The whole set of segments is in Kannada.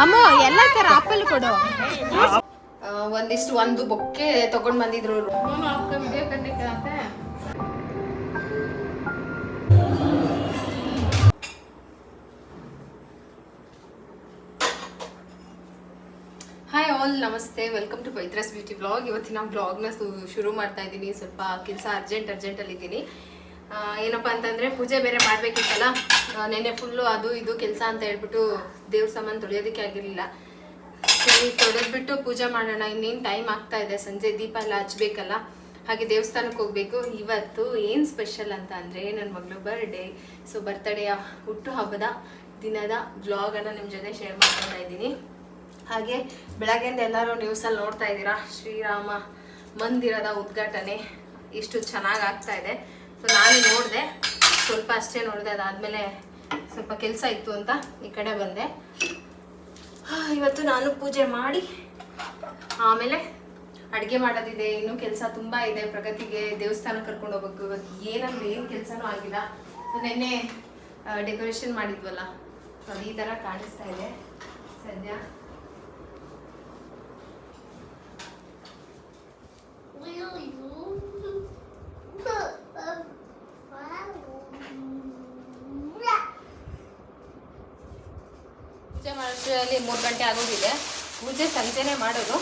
ಅಮ್ಮ ಎಲ್ಲ ತರ ಆಪಲ್ ಕೊಡು. ಒಂದು ಬೊಕ್ಕೆ ತಗೊಂಡ್ ಬಂದಿದ್ರು. ಹಾಯ್ ಆಲ್, ನಮಸ್ತೆ, ವೆಲ್ಕಮ್ ಟು ಪೈತ್ರಾಸ್ ಬ್ಯೂಟಿ ಬ್ಲಾಗ್. ಇವತ್ತಿನ ಬ್ಲಾಗ್ನ ಶುರು ಮಾಡ್ತಾ ಇದ್ದೀನಿ. ಸ್ವಲ್ಪ ಕೆಲಸ ಅರ್ಜೆಂಟಲ್ಲಿ ಇದ್ದೀನಿ. ಏನಪ್ಪ ಅಂತಂದರೆ ಪೂಜೆ ಬೇರೆ ಮಾಡಬೇಕಿತ್ತಲ್ಲ. ನೆನ್ನೆ ಫುಲ್ಲು ಅದು ಇದು ಕೆಲಸ ಅಂತ ಹೇಳ್ಬಿಟ್ಟು ದೇವ್ರ ಸಾಮಾನು ತೊಳೆಯೋದಕ್ಕೆ ಆಗಿರಲಿಲ್ಲ. ಸರಿ, ತೊಳೆದ್ಬಿಟ್ಟು ಪೂಜೆ ಮಾಡೋಣ. ಇನ್ನೇನು ಟೈಮ್ ಆಗ್ತಾ ಇದೆ, ಸಂಜೆ ದೀಪ ಎಲ್ಲ ಹಚ್ಬೇಕಲ್ಲ. ಹಾಗೆ ದೇವಸ್ಥಾನಕ್ಕೆ ಹೋಗಬೇಕು. ಇವತ್ತು ಏನು ಸ್ಪೆಷಲ್ ಅಂತ ಅಂದರೆ ನನ್ನ ಮಗಳು ಬರ್ಡೇ. ಸೊ ಬರ್ತಡೆಯ ಹುಟ್ಟು ಹಬ್ಬದ ದಿನದ ವ್ಲಾಗನ್ನು ನಿಮ್ಮ ಜೊತೆ ಶೇರ್ ಮಾಡ್ತಾ ಇದ್ದೀನಿ. ಹಾಗೆ ಬೆಳಗ್ಗೆಯಿಂದ ಎಲ್ಲರೂ ನ್ಯೂಸಲ್ಲಿ ನೋಡ್ತಾ ಇದ್ದೀರಾ, ಶ್ರೀರಾಮ ಮಂದಿರದ ಉದ್ಘಾಟನೆ ಇಷ್ಟು ಚೆನ್ನಾಗಿ ಆಗ್ತಾ ಇದೆ. ಸೊ ನಾನು ನೋಡಿದೆ, ಸ್ವಲ್ಪ ಅಷ್ಟೇ ನೋಡಿದೆ. ಅದಾದಮೇಲೆ ಸ್ವಲ್ಪ ಕೆಲಸ ಇತ್ತು ಅಂತ ಈ ಕಡೆ ಬಂದೆ. ಇವತ್ತು ನಾನು ಪೂಜೆ ಮಾಡಿ ಆಮೇಲೆ ಅಡುಗೆ ಮಾಡೋದಿದೆ. ಇನ್ನೂ ಕೆಲಸ ತುಂಬ ಇದೆ. ಪ್ರಗತಿಗೆ ದೇವಸ್ಥಾನ ಕರ್ಕೊಂಡು ಹೋಗ್ಬೇಕು. ಇವತ್ತು ಏನಂದ್ರೆ ಏನು ಕೆಲಸನೂ ಆಗಿಲ್ಲ. ನೆನ್ನೆ ಡೆಕೋರೇಷನ್ ಮಾಡಿದ್ವಲ್ಲ, ಅದು ಈ ಥರ ಕಾಣಿಸ್ತಾ ಇದೆ ಸದ್ಯ. ಪೂಜೆ ಮಾಡೋದ್ರಲ್ಲಿ 3 ಗಂಟೆ ಆಗೋಗಿದೆ. ಪೂಜೆ ಸಂಜೆನೇ ಮಾಡೋದು,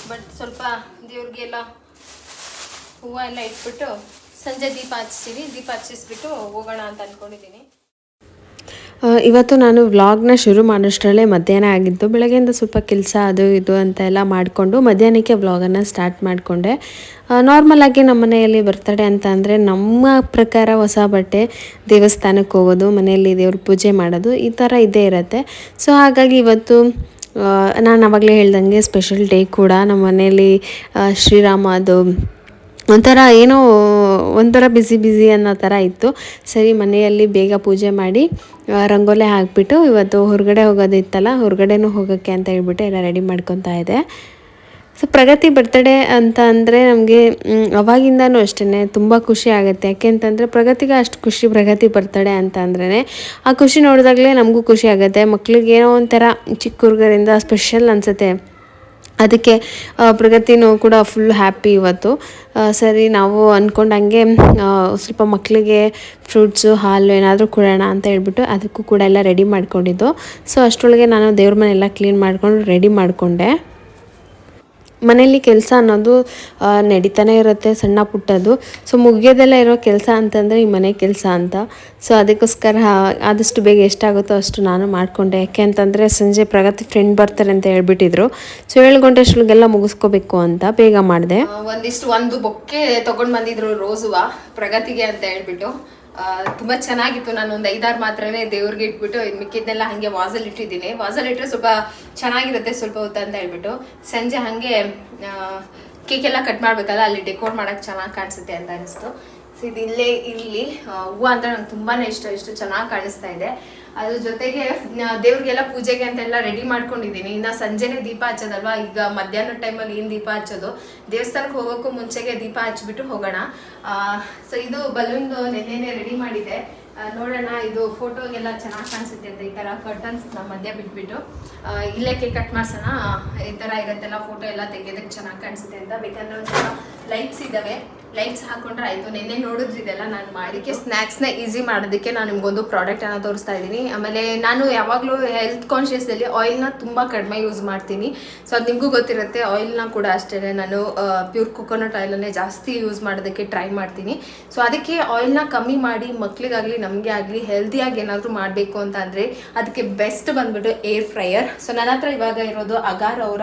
ಬಟ್ ಸ್ವಲ್ಪ ದೇವ್ರಿಗೆಲ್ಲ ಹೂವು ಎಲ್ಲ ಇಟ್ಬಿಟ್ಟು ಸಂಜೆ ದೀಪ ಹಚ್ತೀವಿ. ದೀಪ ಹಚ್ಚಿಸ್ಬಿಟ್ಟು ಹೋಗೋಣ ಅಂತ ಅಂದ್ಕೊಂಡಿದ್ದೀನಿ. ಇವತ್ತು ನಾನು ವ್ಲಾಗ್ನ ಶುರು ಮಾಡೋಷ್ಟರಲ್ಲೇ ಮಧ್ಯಾಹ್ನ ಆಗಿದ್ದು. ಬೆಳಗ್ಗೆಯಿಂದ ಸ್ವಲ್ಪ ಕೆಲಸ ಅದು ಇದು ಅಂತ ಎಲ್ಲ ಮಾಡಿಕೊಂಡು ಮಧ್ಯಾಹ್ನಕ್ಕೆ ವ್ಲಾಗನ್ನು ಸ್ಟಾರ್ಟ್ ಮಾಡಿಕೊಂಡೆ. ನಾರ್ಮಲಾಗಿ ನಮ್ಮ ಮನೆಯಲ್ಲಿ ಬರ್ತಡೇ ಅಂತ ಅಂದರೆ ನಮ್ಮ ಪ್ರಕಾರ ಹೊಸ ಬಟ್ಟೆ, ದೇವಸ್ಥಾನಕ್ಕೆ ಹೋಗೋದು, ಮನೆಯಲ್ಲಿ ದೇವ್ರ ಪೂಜೆ ಮಾಡೋದು, ಈ ಥರ ಇದ್ದೇ ಇರುತ್ತೆ. ಸೊ ಹಾಗಾಗಿ ಇವತ್ತು ನಾನು ಆವಾಗಲೇ ಹೇಳ್ದಂಗೆ ಸ್ಪೆಷಲ್ ಡೇ ಕೂಡ. ನಮ್ಮ ಮನೆಯಲ್ಲಿ ಶ್ರೀರಾಮ ಅದು ಒಂಥರ ಏನೋ ಒಂಥರ ಬ್ಯುಸಿ ಅನ್ನೋ ಥರ ಇತ್ತು. ಸರಿ, ಮನೆಯಲ್ಲಿ ಬೇಗ ಪೂಜೆ ಮಾಡಿ ರಂಗೋಲಿ ಹಾಕಿಬಿಟ್ಟು ಇವತ್ತು ಹೊರಗಡೆ ಹೋಗೋದಿತ್ತಲ್ಲ, ಹೊರಗಡೆನೂ ಹೋಗೋಕ್ಕೆ ಅಂತ ಹೇಳ್ಬಿಟ್ಟು ಎಲ್ಲ ರೆಡಿ ಮಾಡ್ಕೊತಾ ಇದೆ. ಸೊ ಪ್ರಗತಿ ಬರ್ತಡೇ ಅಂತ ಅಂದರೆ ನಮಗೆ ಅವಾಗಿಂದನೂ ಅಷ್ಟೇ ತುಂಬ ಖುಷಿ ಆಗುತ್ತೆ. ಯಾಕೆ ಅಂತಂದರೆ ಪ್ರಗತಿಗೆ ಅಷ್ಟು ಖುಷಿ ಪ್ರಗತಿ ಬರ್ತಡೇ ಅಂತ ಅಂದ್ರೇ. ಆ ಖುಷಿ ನೋಡಿದಾಗಲೇ ನಮಗೂ ಖುಷಿ ಆಗುತ್ತೆ. ಮಕ್ಳಿಗೆ ಏನೋ ಒಂಥರ ಚಿಕ್ಕ ಹುಡುಗರಿಂದ ಸ್ಪೆಷಲ್ ಅನಿಸುತ್ತೆ. ಅದಕ್ಕೆ ಪ್ರಗತಿನೂ ಕೂಡ ಫುಲ್ ಹ್ಯಾಪಿ ಇವತ್ತು. ಸರಿ, ನಾವು ಅಂದ್ಕೊಂಡಂಗೆ ಸ್ವಲ್ಪ ಮಕ್ಕಳಿಗೆ ಫ್ರೂಟ್ಸು, ಹಾಲು ಏನಾದರೂ ಕೊಡೋಣ ಅಂತ ಹೇಳ್ಬಿಟ್ಟು ಅದಕ್ಕೂ ಕೂಡ ಎಲ್ಲ ರೆಡಿ ಮಾಡ್ಕೊಂಡಿದ್ದು. ಸೊ ಅಷ್ಟರೊಳಗೆ ನಾನು ದೇವ್ರ ಮನೆಯೆಲ್ಲ ಕ್ಲೀನ್ ಮಾಡ್ಕೊಂಡು ರೆಡಿ ಮಾಡಿಕೊಂಡೆ. ಮನೆಯಲ್ಲಿ ಕೆಲಸ ಅನ್ನೋದು ನಡೀತಾನೆ ಇರುತ್ತೆ, ಸಣ್ಣ ಪುಟ್ಟದ್ದು. ಸೊ ಮುಗಿಯೋದೆಲ್ಲ ಇರೋ ಕೆಲಸ ಅಂತಂದರೆ ಈ ಮನೆ ಕೆಲಸ ಅಂತ. ಸೊ ಅದಕ್ಕೋಸ್ಕರ ಆದಷ್ಟು ಬೇಗ ಎಷ್ಟಾಗುತ್ತೋ ಅಷ್ಟು ನಾನು ಮಾಡಿಕೊಂಡೆ. ಯಾಕೆ ಅಂತಂದರೆ ಸಂಜೆ ಪ್ರಗತಿ ಫ್ರೆಂಡ್ ಬರ್ತಾರೆ ಅಂತ ಹೇಳ್ಬಿಟ್ಟಿದ್ರು. ಸೊ 7 ಗಂಟೆ ಅಷ್ಟೊಳಗೆಲ್ಲ ಮುಗಿಸ್ಕೋಬೇಕು ಅಂತ ಬೇಗ ಮಾಡಿದೆ. ಒಂದು ಬೊಕ್ಕೆ ತೊಗೊಂಡು ಬಂದಿದ್ರು ರೋಸುವ ಪ್ರಗತಿಗೆ ಅಂತ ಹೇಳ್ಬಿಟ್ಟು. ತುಂಬ ಚೆನ್ನಾಗಿತ್ತು. ನಾನು ಒಂದು 5-6 ಮಾತ್ರನೇ ದೇವ್ರಿಗೆ ಇಟ್ಬಿಟ್ಟು ಮಿಕ್ಕಿದ್ನೆಲ್ಲ ಹಾಗೆ ವಾಸಲ್ಲಿ ಇಟ್ಟಿದ್ದೀನಿ. ವಾಸಲ್ಲಿ ಇಟ್ಟರೆ ಸ್ವಲ್ಪ ಚೆನ್ನಾಗಿರುತ್ತೆ ಸ್ವಲ್ಪ ಹೊತ್ತು ಅಂತ ಹೇಳ್ಬಿಟ್ಟು. ಸಂಜೆ ಹಾಗೆ ಕೇಕೆಲ್ಲ ಕಟ್ ಮಾಡಬೇಕಲ್ಲ, ಅಲ್ಲಿ ಡೆಕೋರ್ ಮಾಡೋಕ್ಕೆ ಚೆನ್ನಾಗಿ ಕಾಣಿಸುತ್ತೆ ಅಂತ ಅನಿಸ್ತು. ಸೊ ಇದು ಇಲ್ಲೇ ಇರಲಿ. ಹೂವು ಅಂತ ನಂಗೆ ತುಂಬಾ ಇಷ್ಟು ಚೆನ್ನಾಗಿ ಕಾಣಿಸ್ತಾ ಇದೆ. ಅದ್ರ ಜೊತೆಗೆ ದೇವ್ರಿಗೆಲ್ಲ ಪೂಜೆಗೆ ಅಂತೆಲ್ಲ ರೆಡಿ ಮಾಡ್ಕೊಂಡಿದ್ದೀನಿ. ಇನ್ನು ಸಂಜೆನೇ ದೀಪ ಹಚ್ಚೋದಲ್ವಾ, ಈಗ ಮಧ್ಯಾಹ್ನ ಟೈಮಲ್ಲಿ ಏನು ದೀಪ ಹಚ್ಚೋದು, ದೇವಸ್ಥಾನಕ್ಕೆ ಹೋಗೋಕ್ಕೂ ಮುಂಚೆಗೆ ದೀಪ ಹಚ್ಬಿಟ್ಟು ಹೋಗೋಣ. ಸೊ ಇದು ಬಲೂನ್ದು ನೆನ್ನೆನೇ ರೆಡಿ ಮಾಡಿದೆ. ನೋಡೋಣ, ಇದು ಫೋಟೋಗೆಲ್ಲ ಚೆನ್ನಾಗಿ ಕಾಣಿಸುತ್ತೆ ಅಂತ ಈ ಥರ ಕರ್ಟನ್ಸ್ ಮಧ್ಯ ಬಿಟ್ಬಿಟ್ಟು ಇಲ್ಲೇ ಕೇಕ್ ಕಟ್ ಮಾಡ್ಸೋಣ. ಈ ಥರ ಇರುತ್ತೆಲ್ಲ ಫೋಟೋ ಎಲ್ಲ ತೆಗೆಯೋದಕ್ಕೆ ಚೆನ್ನಾಗಿ ಕಾಣಿಸುತ್ತೆ ಅಂತ. ಬೇಕಂದ್ರೆ ಒಂದು ಸ್ವಲ್ಪ ಲೈಟ್ಸ್ ಇದ್ದಾವೆ, ಲೈಟ್ಸ್ ಹಾಕೊಂಡ್ರೆ ಆಯಿತು. ನೆನ್ನೆ ನೋಡಿದ್ರಿದೆಲ್ಲ ನಾನು ಮಾಡಿಕ್ಕೆ ಸ್ನ್ಯಾಕ್ಸ್ನ ಈಸಿ ಮಾಡೋದಕ್ಕೆ ನಾನು ನಿಮ್ಗೊಂದು ಪ್ರಾಡಕ್ಟನ್ನು ತೋರಿಸ್ತಾ ಇದ್ದೀನಿ. ಆಮೇಲೆ ನಾನು ಯಾವಾಗಲೂ ಹೆಲ್ತ್ ಕಾನ್ಷಿಯಸ್ದಲ್ಲಿ ಆಯಿಲ್ನ ತುಂಬ ಕಡಿಮೆ ಯೂಸ್ ಮಾಡ್ತೀನಿ. ಸೊ ಅದು ನಿಮಗೂ ಗೊತ್ತಿರುತ್ತೆ. ಆಯಿಲ್ನ ಕೂಡ ಅಷ್ಟೇ ನಾನು ಪ್ಯೂರ್ ಕೊಕೊನಟ್ ಆಯಿಲನ್ನೇ ಜಾಸ್ತಿ ಯೂಸ್ ಮಾಡೋದಕ್ಕೆ ಟ್ರೈ ಮಾಡ್ತೀನಿ. ಸೊ ಅದಕ್ಕೆ ಆಯಿಲ್ನ ಕಮ್ಮಿ ಮಾಡಿ ಮಕ್ಕಳಿಗಾಗಲಿ ನಮಗೆ ಆಗಲಿ ಹೆಲ್ದಿಯಾಗಿ ಏನಾದರೂ ಮಾಡಬೇಕು ಅಂತ ಅಂದರೆ ಅದಕ್ಕೆ ಬೆಸ್ಟ್ ಬಂದ್ಬಿಟ್ಟು ಏರ್ ಫ್ರೈಯರ್. ಸೊ ನನ್ನ ಹತ್ರ ಇವಾಗ ಇರೋದು ಅಗಾರ್ ಅವರ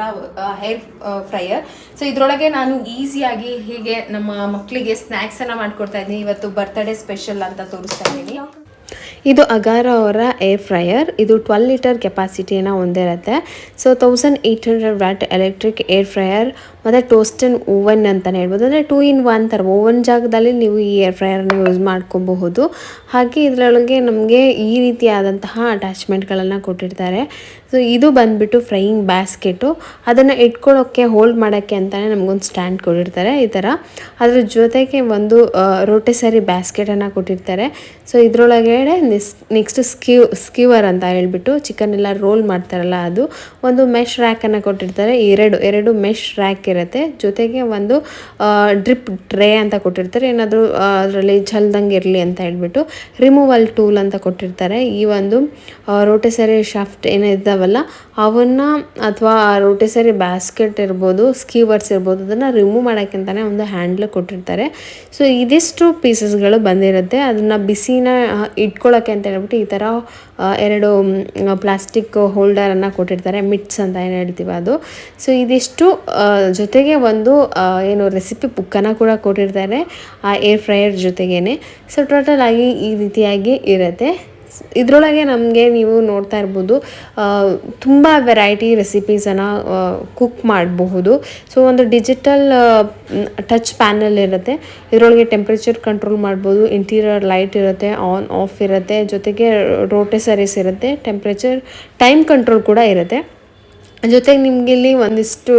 ಹೇರ್ ಫ್ರೈಯರ್. ಸೊ ಇದರೊಳಗೆ ನಾನು ಈಸಿಯಾಗಿ ಹೀಗೆ ನಮ್ಮ ಮಕ್ಕಳಿಗೆ ಸ್ನ್ಯಾಕ್ಸನ್ನು ಮಾಡಿಕೊಡ್ತಾ ಇದ್ದೀನಿ. ಇವತ್ತು ಬರ್ತ್ಡೇ ಸ್ಪೆಷಲ್ ಅಂತ ತೋರಿಸ್ತಾ ಇದ್ದೀನಿ. ಇದು ಅಗಾರ ಅವರ ಏರ್ ಫ್ರೈಯರ್. ಇದು 12 ಲೀಟರ್ ಕೆಪಾಸಿಟಿಯನ್ನು ಹೊಂದಿರುತ್ತೆ. So 1800 watt electric air fryer ಮತ್ತು ಟೋಸ್ಟನ್ ಓವನ್ ಅಂತಲೇ ಹೇಳ್ಬೋದು. ಅಂದರೆ 2 in 1 ಥರ ಓವನ್ ಜಾಗದಲ್ಲಿ ನೀವು ಈ ಏರ್ ಫ್ರೈಯರ್ನ ಯೂಸ್ ಮಾಡ್ಕೋಬಹುದು. ಹಾಗೆ ಇದರೊಳಗೆ ನಮಗೆ ಈ ರೀತಿಯಾದಂತಹ ಅಟ್ಯಾಚ್ಮೆಂಟ್ಗಳನ್ನು ಕೊಟ್ಟಿರ್ತಾರೆ. ಸೊ ಇದು ಬಂದುಬಿಟ್ಟು ಫ್ರೈಯಿಂಗ್ ಬ್ಯಾಸ್ಕೆಟು. ಅದನ್ನು ಇಟ್ಕೊಳ್ಳೋಕ್ಕೆ ಹೋಲ್ಡ್ ಮಾಡೋಕ್ಕೆ ಅಂತಲೇ ನಮಗೊಂದು ಸ್ಟ್ಯಾಂಡ್ ಕೊಟ್ಟಿರ್ತಾರೆ ಈ ಥರ. ಅದ್ರ ಜೊತೆಗೆ ಒಂದು ರೋಟೆಸರಿ ಬ್ಯಾಸ್ಕೆಟನ್ನು ಕೊಟ್ಟಿರ್ತಾರೆ. ಸೊ ಇದರೊಳಗಡೆ ನೆಕ್ಸ್ಟ್ ಸ್ಕ್ಯೂವರ್ ಅಂತ ಹೇಳ್ಬಿಟ್ಟು ಚಿಕನ್ ಎಲ್ಲ ರೋಲ್ ಮಾಡ್ತಾರಲ್ಲ ಅದು, ಒಂದು ಮೆಶ್ ರ್ಯಾಕನ್ನು ಕೊಟ್ಟಿರ್ತಾರೆ. ಎರಡು ಮೆಶ್ ರ್ಯಾಕ್ ಇರುತ್ತೆ. ಜೊತೆಗೆ ಒಂದು ಡ್ರಿಪ್ ಟ್ರೇ ಅಂತ ಕೊಟ್ಟಿರ್ತಾರೆ, ಏನಾದರೂ ಅದರಲ್ಲಿ ಚಲ್ದಂಗೆ ಇರಲಿ ಅಂತ ಹೇಳ್ಬಿಟ್ಟು. ರಿಮೂವಲ್ ಟೂಲ್ ಅಂತ ಕೊಟ್ಟಿರ್ತಾರೆ. ಈ ಒಂದು ರೋಟೆಸರಿ ಶಾಫ್ಟ್ ಏನಿದ್ದಾವಲ್ಲ ಅವನ್ನ ಅಥವಾ ರೋಟೆಸರಿ ಬ್ಯಾಸ್ಕೆಟ್ ಇರ್ಬೋದು, ಸ್ಕ್ಯೂವರ್ಸ್ ಇರ್ಬೋದು, ಅದನ್ನು ರಿಮೂವ್ ಮಾಡೋಕ್ಕೆ ಅಂತಲೇ ಒಂದು ಹ್ಯಾಂಡ್ಲ್ ಕೊಟ್ಟಿರ್ತಾರೆ. ಸೊ ಇದಿಷ್ಟು ಪೀಸಸ್ಗಳು ಬಂದಿರುತ್ತೆ. ಅದನ್ನು ಬಿಸಿನ ಇಟ್ಕೊಳ್ಳೋಕ್ಕೆ ಅಂತ ಹೇಳ್ಬಿಟ್ಟು ಈ ಥರ ಎರಡು ಪ್ಲಾಸ್ಟಿಕ್ ಹೋಲ್ಡರನ್ನು ಕೊಟ್ಟಿರ್ತಾರೆ, ಮಿಟ್ಸ್ ಅಂತ ಏನು ಹೇಳ್ತೀವಿ ಅದು. ಸೊ ಇದಿಷ್ಟು ಜೊತೆಗೆ ಒಂದು ಏನು ರೆಸಿಪಿ ಬುಕ್ಕನ್ನು ಕೂಡ ಕೊಟ್ಟಿರ್ತಾರೆ ಆ ಏರ್ ಫ್ರೈಯರ್ ಜೊತೆಗೇ. ಸೊ ಟೋಟಲ್ ಆಗಿ ಈ ರೀತಿಯಾಗಿ ಇರುತ್ತೆ. ಇದರೊಳಗೆ ನಮಗೆ ನೀವು ನೋಡ್ತಾ ಇರ್ಬೋದು ತುಂಬ ವೆರೈಟಿ ರೆಸಿಪೀಸನ್ನು ಕುಕ್ ಮಾಡಬಹುದು. ಸೊ ಒಂದು ಡಿಜಿಟಲ್ ಟಚ್ ಪ್ಯಾನಲ್ ಇರುತ್ತೆ. ಇದರೊಳಗೆ ಟೆಂಪ್ರೇಚರ್ ಕಂಟ್ರೋಲ್ ಮಾಡ್ಬೋದು, ಇಂಟೀರಿಯರ್ ಲೈಟ್ ಇರುತ್ತೆ, ಆನ್ ಆಫ್ ಇರುತ್ತೆ, ಜೊತೆಗೆ ರೋಟೆಸರೀಸ್ ಇರುತ್ತೆ, ಟೆಂಪ್ರೇಚರ್ ಟೈಮ್ ಕಂಟ್ರೋಲ್ ಕೂಡ ಇರುತ್ತೆ. ಜೊತೆಗೆ ನಿಮಗೆ ಇಲ್ಲಿ ಒಂದಿಷ್ಟು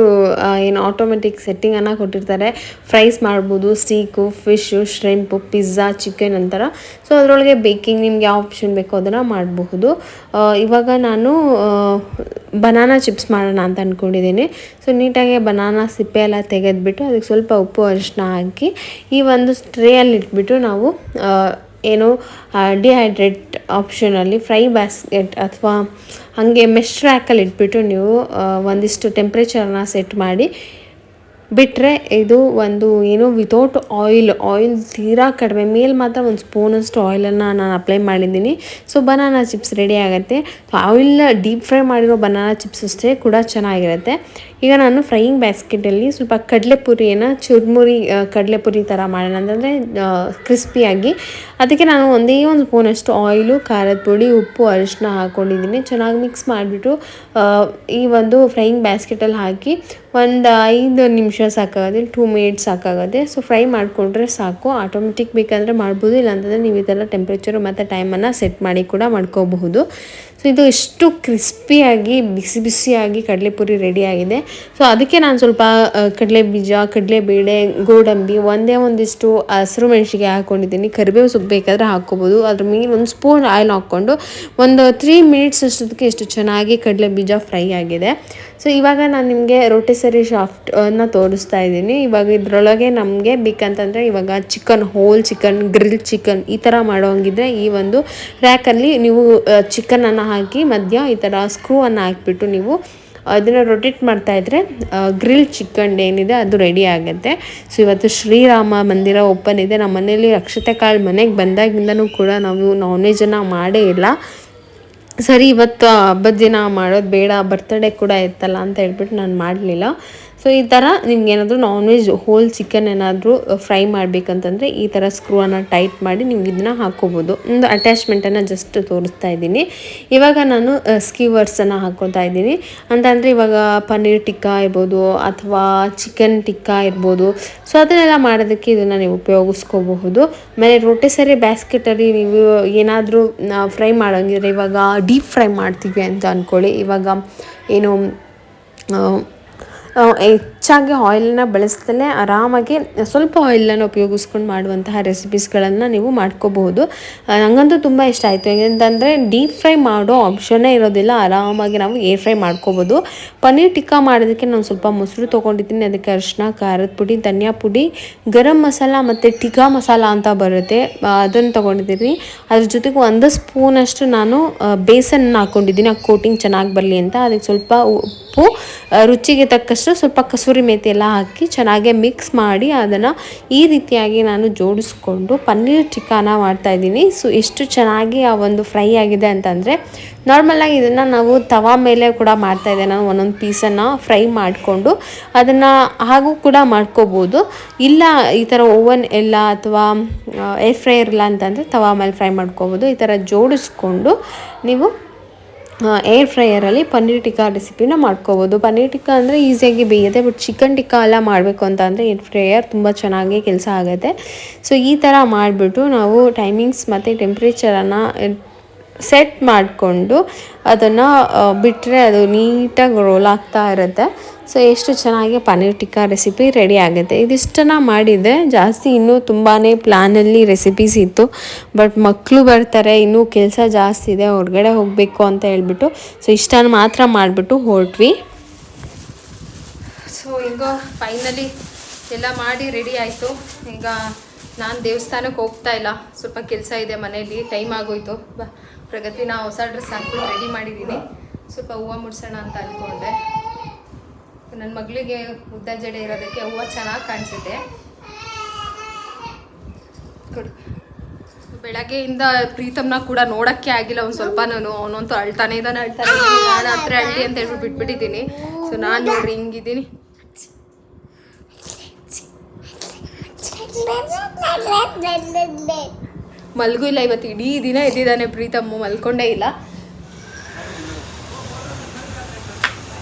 ಏನು ಆಟೋಮೆಟಿಕ್ ಸೆಟ್ಟಿಂಗನ್ನು ಕೊಟ್ಟಿರ್ತಾರೆ. ಫ್ರೈಸ್ ಮಾಡ್ಬೋದು, ಸ್ಟೀಕು, ಫಿಶ್ಶು, ಶ್ರಿಂಪು, ಪಿಜ್ಜಾ, ಚಿಕನ್ ಅಂತರ. ಸೊ ಅದರೊಳಗೆ ಬೇಕಿಂಗ್ ನಿಮ್ಗೆ ಯಾವ ಆಪ್ಷನ್ ಬೇಕೋ ಅದನ್ನು ಮಾಡಬಹುದು. ಇವಾಗ ನಾನು ಬನಾನಾ ಚಿಪ್ಸ್ ಮಾಡೋಣ ಅಂತ ಅಂದ್ಕೊಂಡಿದ್ದೀನಿ. ಸೊ ನೀಟಾಗಿ ಬನಾನಾ ಸಿಪ್ಪೆ ಎಲ್ಲ ತೆಗೆದುಬಿಟ್ಟು ಅದಕ್ಕೆ ಸ್ವಲ್ಪ ಉಪ್ಪು ಅರಿಶಿನ ಹಾಕಿ ಈ ಒಂದು ಟ್ರೇಯಲ್ಲಿ ಇಟ್ಬಿಟ್ಟು ನಾವು ಏನು ಡಿಹೈಡ್ರೇಟ್ ಆಪ್ಷನಲ್ಲಿ ಫ್ರೈ ಬ್ಯಾಸ್ಕೆಟ್ ಅಥವಾ ಹಾಗೆ ಮೆಶ್ ರ್ಯಾಕಲ್ಲಿ ಇಟ್ಬಿಟ್ಟು ನೀವು ಒಂದಿಷ್ಟು ಟೆಂಪ್ರೇಚರ್ನ ಸೆಟ್ ಮಾಡಿ ಬಿಟ್ಟರೆ ಇದು ಒಂದು ಏನು ವಿತೌಟ್ ಆಯಿಲ್ ತೀರಾ ಕಡಿಮೆ, ಮೇಲೆ ಮಾತ್ರ ಒಂದು ಸ್ಪೂನಷ್ಟು ಆಯಿಲನ್ನು ನಾನು ಅಪ್ಲೈ ಮಾಡಿದ್ದೀನಿ. ಸೊ ಬನಾನಾ ಚಿಪ್ಸ್ ರೆಡಿ ಆಗುತ್ತೆ. ಸೊ ಆಯಿಲ್ ಡೀಪ್ ಫ್ರೈ ಮಾಡಿರೋ ಬನಾನಾ ಚಿಪ್ಸ್ ಅಷ್ಟೇ ಕೂಡ ಚೆನ್ನಾಗಿರುತ್ತೆ. ಈಗ ನಾನು ಫ್ರೈಯಿಂಗ್ ಬ್ಯಾಸ್ಕೆಟಲ್ಲಿ ಸ್ವಲ್ಪ ಕಡಲೆಪುರಿಯನ್ನು ಚುರುಮುರಿ ಕಡಲೆಪುರಿ ಥರ ಮಾಡೋಣ ಅಂತಂದರೆ ಕ್ರಿಸ್ಪಿಯಾಗಿ. ಅದಕ್ಕೆ ನಾನು ಒಂದೇ ಒಂದು ಸ್ಪೂನಷ್ಟು ಆಯಿಲು, ಖಾರದ ಪುಡಿ, ಉಪ್ಪು, ಅರಿಶಿನ ಹಾಕ್ಕೊಂಡಿದ್ದೀನಿ. ಚೆನ್ನಾಗಿ ಮಿಕ್ಸ್ ಮಾಡಿಬಿಟ್ಟು ಈ ಒಂದು ಫ್ರೈಯಿಂಗ್ ಬ್ಯಾಸ್ಕೆಟಲ್ಲಿ ಹಾಕಿ ಒಂದು 5 ನಿಮಿಷ ಸಾಕಾಗುತ್ತೆ, 2 ಮಿನಿಟ್ಸ್ ಸಾಕಾಗುತ್ತೆ. ಸೊ ಫ್ರೈ ಮಾಡಿಕೊಂಡ್ರೆ ಸಾಕು. ಆಟೋಮೆಟಿಕ್ ಬೇಕಂದರೆ ಮಾಡ್ಬೋದು, ಇಲ್ಲಾಂತಂದರೆ ನೀವು ಇದೆಲ್ಲ ಟೆಂಪ್ರೇಚರು ಮತ್ತು ಟೈಮನ್ನು ಸೆಟ್ ಮಾಡಿ ಕೂಡ ಮಾಡ್ಕೋಬಹುದು. ಸೊ ಇದು ಎಷ್ಟು ಕ್ರಿಸ್ಪಿಯಾಗಿ ಬಿಸಿ ಬಿಸಿಯಾಗಿ ಕಡಲೆಪುರಿ ರೆಡಿಯಾಗಿದೆ. ಸೊ ಅದಕ್ಕೆ ನಾನು ಸ್ವಲ್ಪ ಕಡಲೆ ಬೀಜ, ಕಡಲೆಬೇಳೆ, ಗೋಡಂಬಿ, ಒಂದಿಷ್ಟು ಹಸಿರು ಮೆಣಸಿಗೆ ಹಾಕ್ಕೊಂಡಿದ್ದೀನಿ. ಕರಿಬೇವು ಸೊಪ್ಪು ಬೇಕಾದರೆ ಹಾಕ್ಕೋಬೋದು. ಅದ್ರ ಮೇಲೆ ಒಂದು ಸ್ಪೂನ್ ಆಯಿಲ್ ಹಾಕ್ಕೊಂಡು ಒಂದು 3 ಮಿನಿಟ್ಸ್ ಅಷ್ಟೊತ್ತಿಗೆ ಎಷ್ಟು ಚೆನ್ನಾಗಿ ಕಡಲೆ ಬೀಜ ಫ್ರೈ ಆಗಿದೆ. ಸೊ ಇವಾಗ ನಾನು ನಿಮಗೆ ರೋಟೆಸರಿ ಶಾಫ್ಟನ್ನು ತೋರಿಸ್ತಾ ಇದ್ದೀನಿ. ಇವಾಗ ಇದರೊಳಗೆ ನಮಗೆ ಬೇಕಂತಂದರೆ ಇವಾಗ ಹೋಲ್ ಚಿಕನ್, ಗ್ರಿಲ್ ಚಿಕನ್ ಈ ಥರ ಮಾಡೋಂಗಿದ್ರೆ ಈ ಒಂದು ರ್ಯಾಕಲ್ಲಿ ನೀವು ಚಿಕನನ್ನು ಹಾಕಿ ಮಧ್ಯ ಈ ಥರ ಸ್ಕ್ರೂವನ್ನು ಹಾಕಿಬಿಟ್ಟು ನೀವು ಅದನ್ನು ರೊಟೇಟ್ ಮಾಡ್ತಾಯಿದ್ರೆ ಗ್ರಿಲ್ ಚಿಕನ್ ಏನಿದೆ ಅದು ರೆಡಿ ಆಗುತ್ತೆ. ಸೊ ಇವತ್ತು ಶ್ರೀರಾಮ ಮಂದಿರ ಓಪನ್ ಇದೆ. ನಮ್ಮ ಮನೇಲಿ ಅಕ್ಷತೆ ಕಾಳು ಮನೆಗೆ ಬಂದಾಗಿಂದನೂ ಕೂಡ ನಾವು ನಾನ್ ವೆಜ್ಜನ್ನು ಮಾಡೇ ಇಲ್ಲ. ಸರಿ ಇವತ್ತು ಹಬ್ಬದ ದಿನ ಮಾಡೋದು ಬೇಡ, ಬರ್ತಡೇ ಕೂಡ ಇತ್ತಲ್ಲ ಅಂತ ಹೇಳ್ಬಿಟ್ಟು ನಾನು ಮಾಡಲಿಲ್ಲ. ಸೊ ಈ ಥರ ನಿಮ್ಗೆ ಏನಾದರೂ ನಾನ್ ವೆಜ್ ಹೋಲ್ ಚಿಕನ್ ಏನಾದರೂ ಫ್ರೈ ಮಾಡಬೇಕಂತಂದರೆ ಈ ಥರ ಸ್ಕ್ರೂವನ್ನು ಟೈಟ್ ಮಾಡಿ ನೀವು ಇದನ್ನು ಹಾಕ್ಕೋಬೋದು. ಒಂದು ಅಟ್ಯಾಚ್ಮೆಂಟನ್ನು ಜಸ್ಟ್ ತೋರಿಸ್ತಾ ಇದ್ದೀನಿ. ಇವಾಗ ನಾನು ಸ್ಕ್ಯೂವರ್ಸನ್ನು ಹಾಕ್ಕೊತಾ ಇದ್ದೀನಿ. ಅಂತಂದರೆ ಇವಾಗ ಪನ್ನೀರ್ ಟಿಕ್ಕಾ ಇರ್ಬೋದು ಅಥವಾ ಚಿಕನ್ ಟಿಕ್ಕಾ ಇರ್ಬೋದು. ಸೊ ಅದನ್ನೆಲ್ಲ ಮಾಡೋದಕ್ಕೆ ಇದನ್ನು ನೀವು ಉಪಯೋಗಿಸ್ಕೋಬಹುದು. ಆಮೇಲೆ ರೋಟೆಸರಿ ಬ್ಯಾಸ್ಕೆಟಲ್ಲಿ ನೀವು ಏನಾದರೂ ಫ್ರೈ ಮಾಡೋಂಗಿದ್ರೆ ಇವಾಗ ಡೀಪ್ ಫ್ರೈ ಮಾಡ್ತೀವಿ ಅಂತ ಅಂದ್ಕೊಳ್ಳಿ. ಇವಾಗ ಏನು ಹೆಚ್ಚಾಗಿ ಆಯಿಲನ್ನ ಬಳಸ್ದಲೇ ಆರಾಮಾಗಿ ಸ್ವಲ್ಪ ಆಯಿಲನ್ನು ಉಪಯೋಗಿಸ್ಕೊಂಡು ಮಾಡುವಂತಹ ರೆಸಿಪೀಸ್ಗಳನ್ನು ನೀವು ಮಾಡ್ಕೋಬಹುದು. ನನಗಂತೂ ತುಂಬ ಇಷ್ಟ ಆಯಿತು. ಏನಂತಂದರೆ ಡೀಪ್ ಫ್ರೈ ಮಾಡೋ ಆಪ್ಷನ್ನೇ ಇರೋದಿಲ್ಲ, ಆರಾಮಾಗಿ ನಾವು ಏರ್ ಫ್ರೈ ಮಾಡ್ಕೋಬೋದು. ಪನ್ನೀರ್ ಟಿಕ್ಕಾ ಮಾಡೋದಕ್ಕೆ ನಾನು ಸ್ವಲ್ಪ ಮೊಸರು ತೊಗೊಂಡಿದ್ದೀನಿ. ಅದಕ್ಕೆ ಅರಿಶಿನ, ಖಾರದ ಪುಡಿ, ಧನಿಯಾ ಪುಡಿ, ಗರಂ ಮಸಾಲ ಮತ್ತು ಟಿಕ್ಕಾ ಮಸಾಲ ಅಂತ ಬರುತ್ತೆ, ಅದನ್ನು ತೊಗೊಂಡಿದ್ದೀನಿ. ಅದ್ರ ಜೊತೆಗೆ 1 ಸ್ಪೂನಷ್ಟು ನಾನು ಬೇಸನ್ನ ಹಾಕ್ಕೊಂಡಿದ್ದೀನಿ, ಆ ಕೋಟಿಂಗ್ ಚೆನ್ನಾಗಿ ಬರಲಿ ಅಂತ. ಅದಕ್ಕೆ ಸ್ವಲ್ಪ ಉಪ್ಪು, ರುಚಿಗೆ ತಕ್ಕಷ್ಟು ಸ್ವಲ್ಪ ಕಸೂರಿ ಮೇಥಿ ಎಲ್ಲ ಹಾಕಿ ಚೆನ್ನಾಗಿ ಮಿಕ್ಸ್ ಮಾಡಿ ಅದನ್ನು ಈ ರೀತಿಯಾಗಿ ನಾನು ಜೋಡಿಸ್ಕೊಂಡು ಪನ್ನೀರ್ ಟಿಕ್ಕಾನ ಮಾಡ್ತಾಯಿದ್ದೀನಿ. ಸೊ ಎಷ್ಟು ಚೆನ್ನಾಗಿ ಆ ಒಂದು ಫ್ರೈ ಆಗಿದೆ ಅಂತಂದರೆ, ನಾರ್ಮಲಾಗಿ ಇದನ್ನು ನಾವು ತವಾ ಮೇಲೆ ಕೂಡ ಮಾಡ್ತಾಯಿದ್ದೆ. ನಾನು ಒಂದೊಂದು ಪೀಸನ್ನು ಫ್ರೈ ಮಾಡಿಕೊಂಡು ಅದನ್ನು ಹಾಗೂ ಕೂಡ ಮಾಡ್ಕೋಬೋದು. ಇಲ್ಲ ಈ ಥರ ಓವನ್ ಇಲ್ಲ ಅಥವಾ ಏರ್ ಫ್ರೈಯರ್ ಇಲ್ಲ ಅಂತಂದರೆ ತವಾ ಮೇಲೆ ಫ್ರೈ ಮಾಡ್ಕೋಬೋದು. ಈ ಥರ ಜೋಡಿಸ್ಕೊಂಡು ನೀವು ಏರ್ ಫ್ರೈಯರಲ್ಲಿ ಪನ್ನೀರ್ ಟಿಕ್ಕಾ ರೆಸಿಪಿನ ಮಾಡ್ಕೋಬೋದು. ಪನ್ನೀರ್ ಟಿಕ್ಕಾ ಅಂದರೆ ಈಸಿಯಾಗಿ ಬೇಯುತ್ತೆ, ಬಟ್ ಚಿಕನ್ ಟಿಕ್ಕಾ ಎಲ್ಲ ಮಾಡಬೇಕು ಅಂತ ಅಂದರೆ ಏರ್ ಫ್ರೈಯರ್ ತುಂಬ ಚೆನ್ನಾಗಿ ಕೆಲಸ ಆಗುತ್ತೆ. ಸೊ ಈ ಥರ ಮಾಡಿಬಿಟ್ಟು ನಾವು ಟೈಮಿಂಗ್ಸ್ ಮತ್ತು ಟೆಂಪ್ರೇಚರನ್ನು ಸೆಟ್ ಮಾಡಿಕೊಂಡು ಅದನ್ನು ಬಿಟ್ಟರೆ ಅದು ನೀಟಾಗಿ ರೋಲ್ ಆಗ್ತಾ ಇರುತ್ತೆ. ಸೊ ಎಷ್ಟು ಚೆನ್ನಾಗಿ ಪನ್ನೀರ್ ಟಿಕ್ಕಾ ರೆಸಿಪಿ ರೆಡಿ ಆಗುತ್ತೆ. ಇದಿಷ್ಟನ್ನು ಮಾಡಿದೆ. ಜಾಸ್ತಿ ಇನ್ನೂ ತುಂಬಾ ಪ್ಲ್ಯಾನಲ್ಲಿ ರೆಸಿಪೀಸ್ ಇತ್ತು, ಬಟ್ ಮಕ್ಕಳು ಬರ್ತಾರೆ, ಇನ್ನೂ ಕೆಲಸ ಜಾಸ್ತಿ ಇದೆ, ಹೊರಗಡೆ ಹೋಗಬೇಕು ಅಂತ ಹೇಳ್ಬಿಟ್ಟು ಸೊ ಇಷ್ಟನ್ನು ಮಾತ್ರ ಮಾಡಿಬಿಟ್ಟು ಹೊರಟ್ವಿ. ಸೊ ಈಗ ಫೈನಲಿ ಎಲ್ಲ ಮಾಡಿ ರೆಡಿ ಆಯಿತು. ಈಗ ನಾನು ದೇವಸ್ಥಾನಕ್ಕೆ ಹೋಗ್ತಾ ಇಲ್ಲ, ಸ್ವಲ್ಪ ಕೆಲಸ ಇದೆ ಮನೇಲಿ, ಟೈಮ್ ಆಗೋಯ್ತು. ಪ್ರಗತಿನ ಹೊಸ ಡ್ರೆಸ್ ಹಾಕ್ಬಿಟ್ಟು ರೆಡಿ ಮಾಡಿದ್ದೀನಿ. ಸ್ವಲ್ಪ ಹೂವು ಮುಡ್ಸೋಣ ಅಂತ ಅಂದ್ಕೊಂಡೆ. ನನ್ನ ಮಗಳಿಗೆ ಉದ್ದ ಜಡೆ ಇರೋದಕ್ಕೆ ಹೂವು ಚೆನ್ನಾಗಿ ಕಾಣಿಸುತ್ತೆ. ಬೆಳಗ್ಗೆಯಿಂದ ಪ್ರೀತಮ್ನ ಕೂಡ ನೋಡೋಕ್ಕೆ ಆಗಿಲ್ಲ ಒಂದು ಸ್ವಲ್ಪ. ಅವನಂತೂ ಅಳ್ತಾನೆ ಇದ್ದಾನೆ ನಾನು ಹತ್ರ ಅಳ್ಳಿ ಅಂತ ಹೇಳ್ಬಿಟ್ಟು ಬಿಟ್ಬಿಟ್ಟಿದ್ದೀನಿ. ಸೊ ನಾನು ನೋಡ್ರಿ ಹಿಂಗಿದ್ದೀನಿ. ಮಲ್ಗೂ ಇಲ್ಲ ಇವತ್ತು, ಇಡೀ ದಿನ ಎದ್ದಿದ್ದಾನೆ ಪ್ರೀತಮ್ಮು, ಮಲ್ಕೊಂಡೇ ಇಲ್ಲ.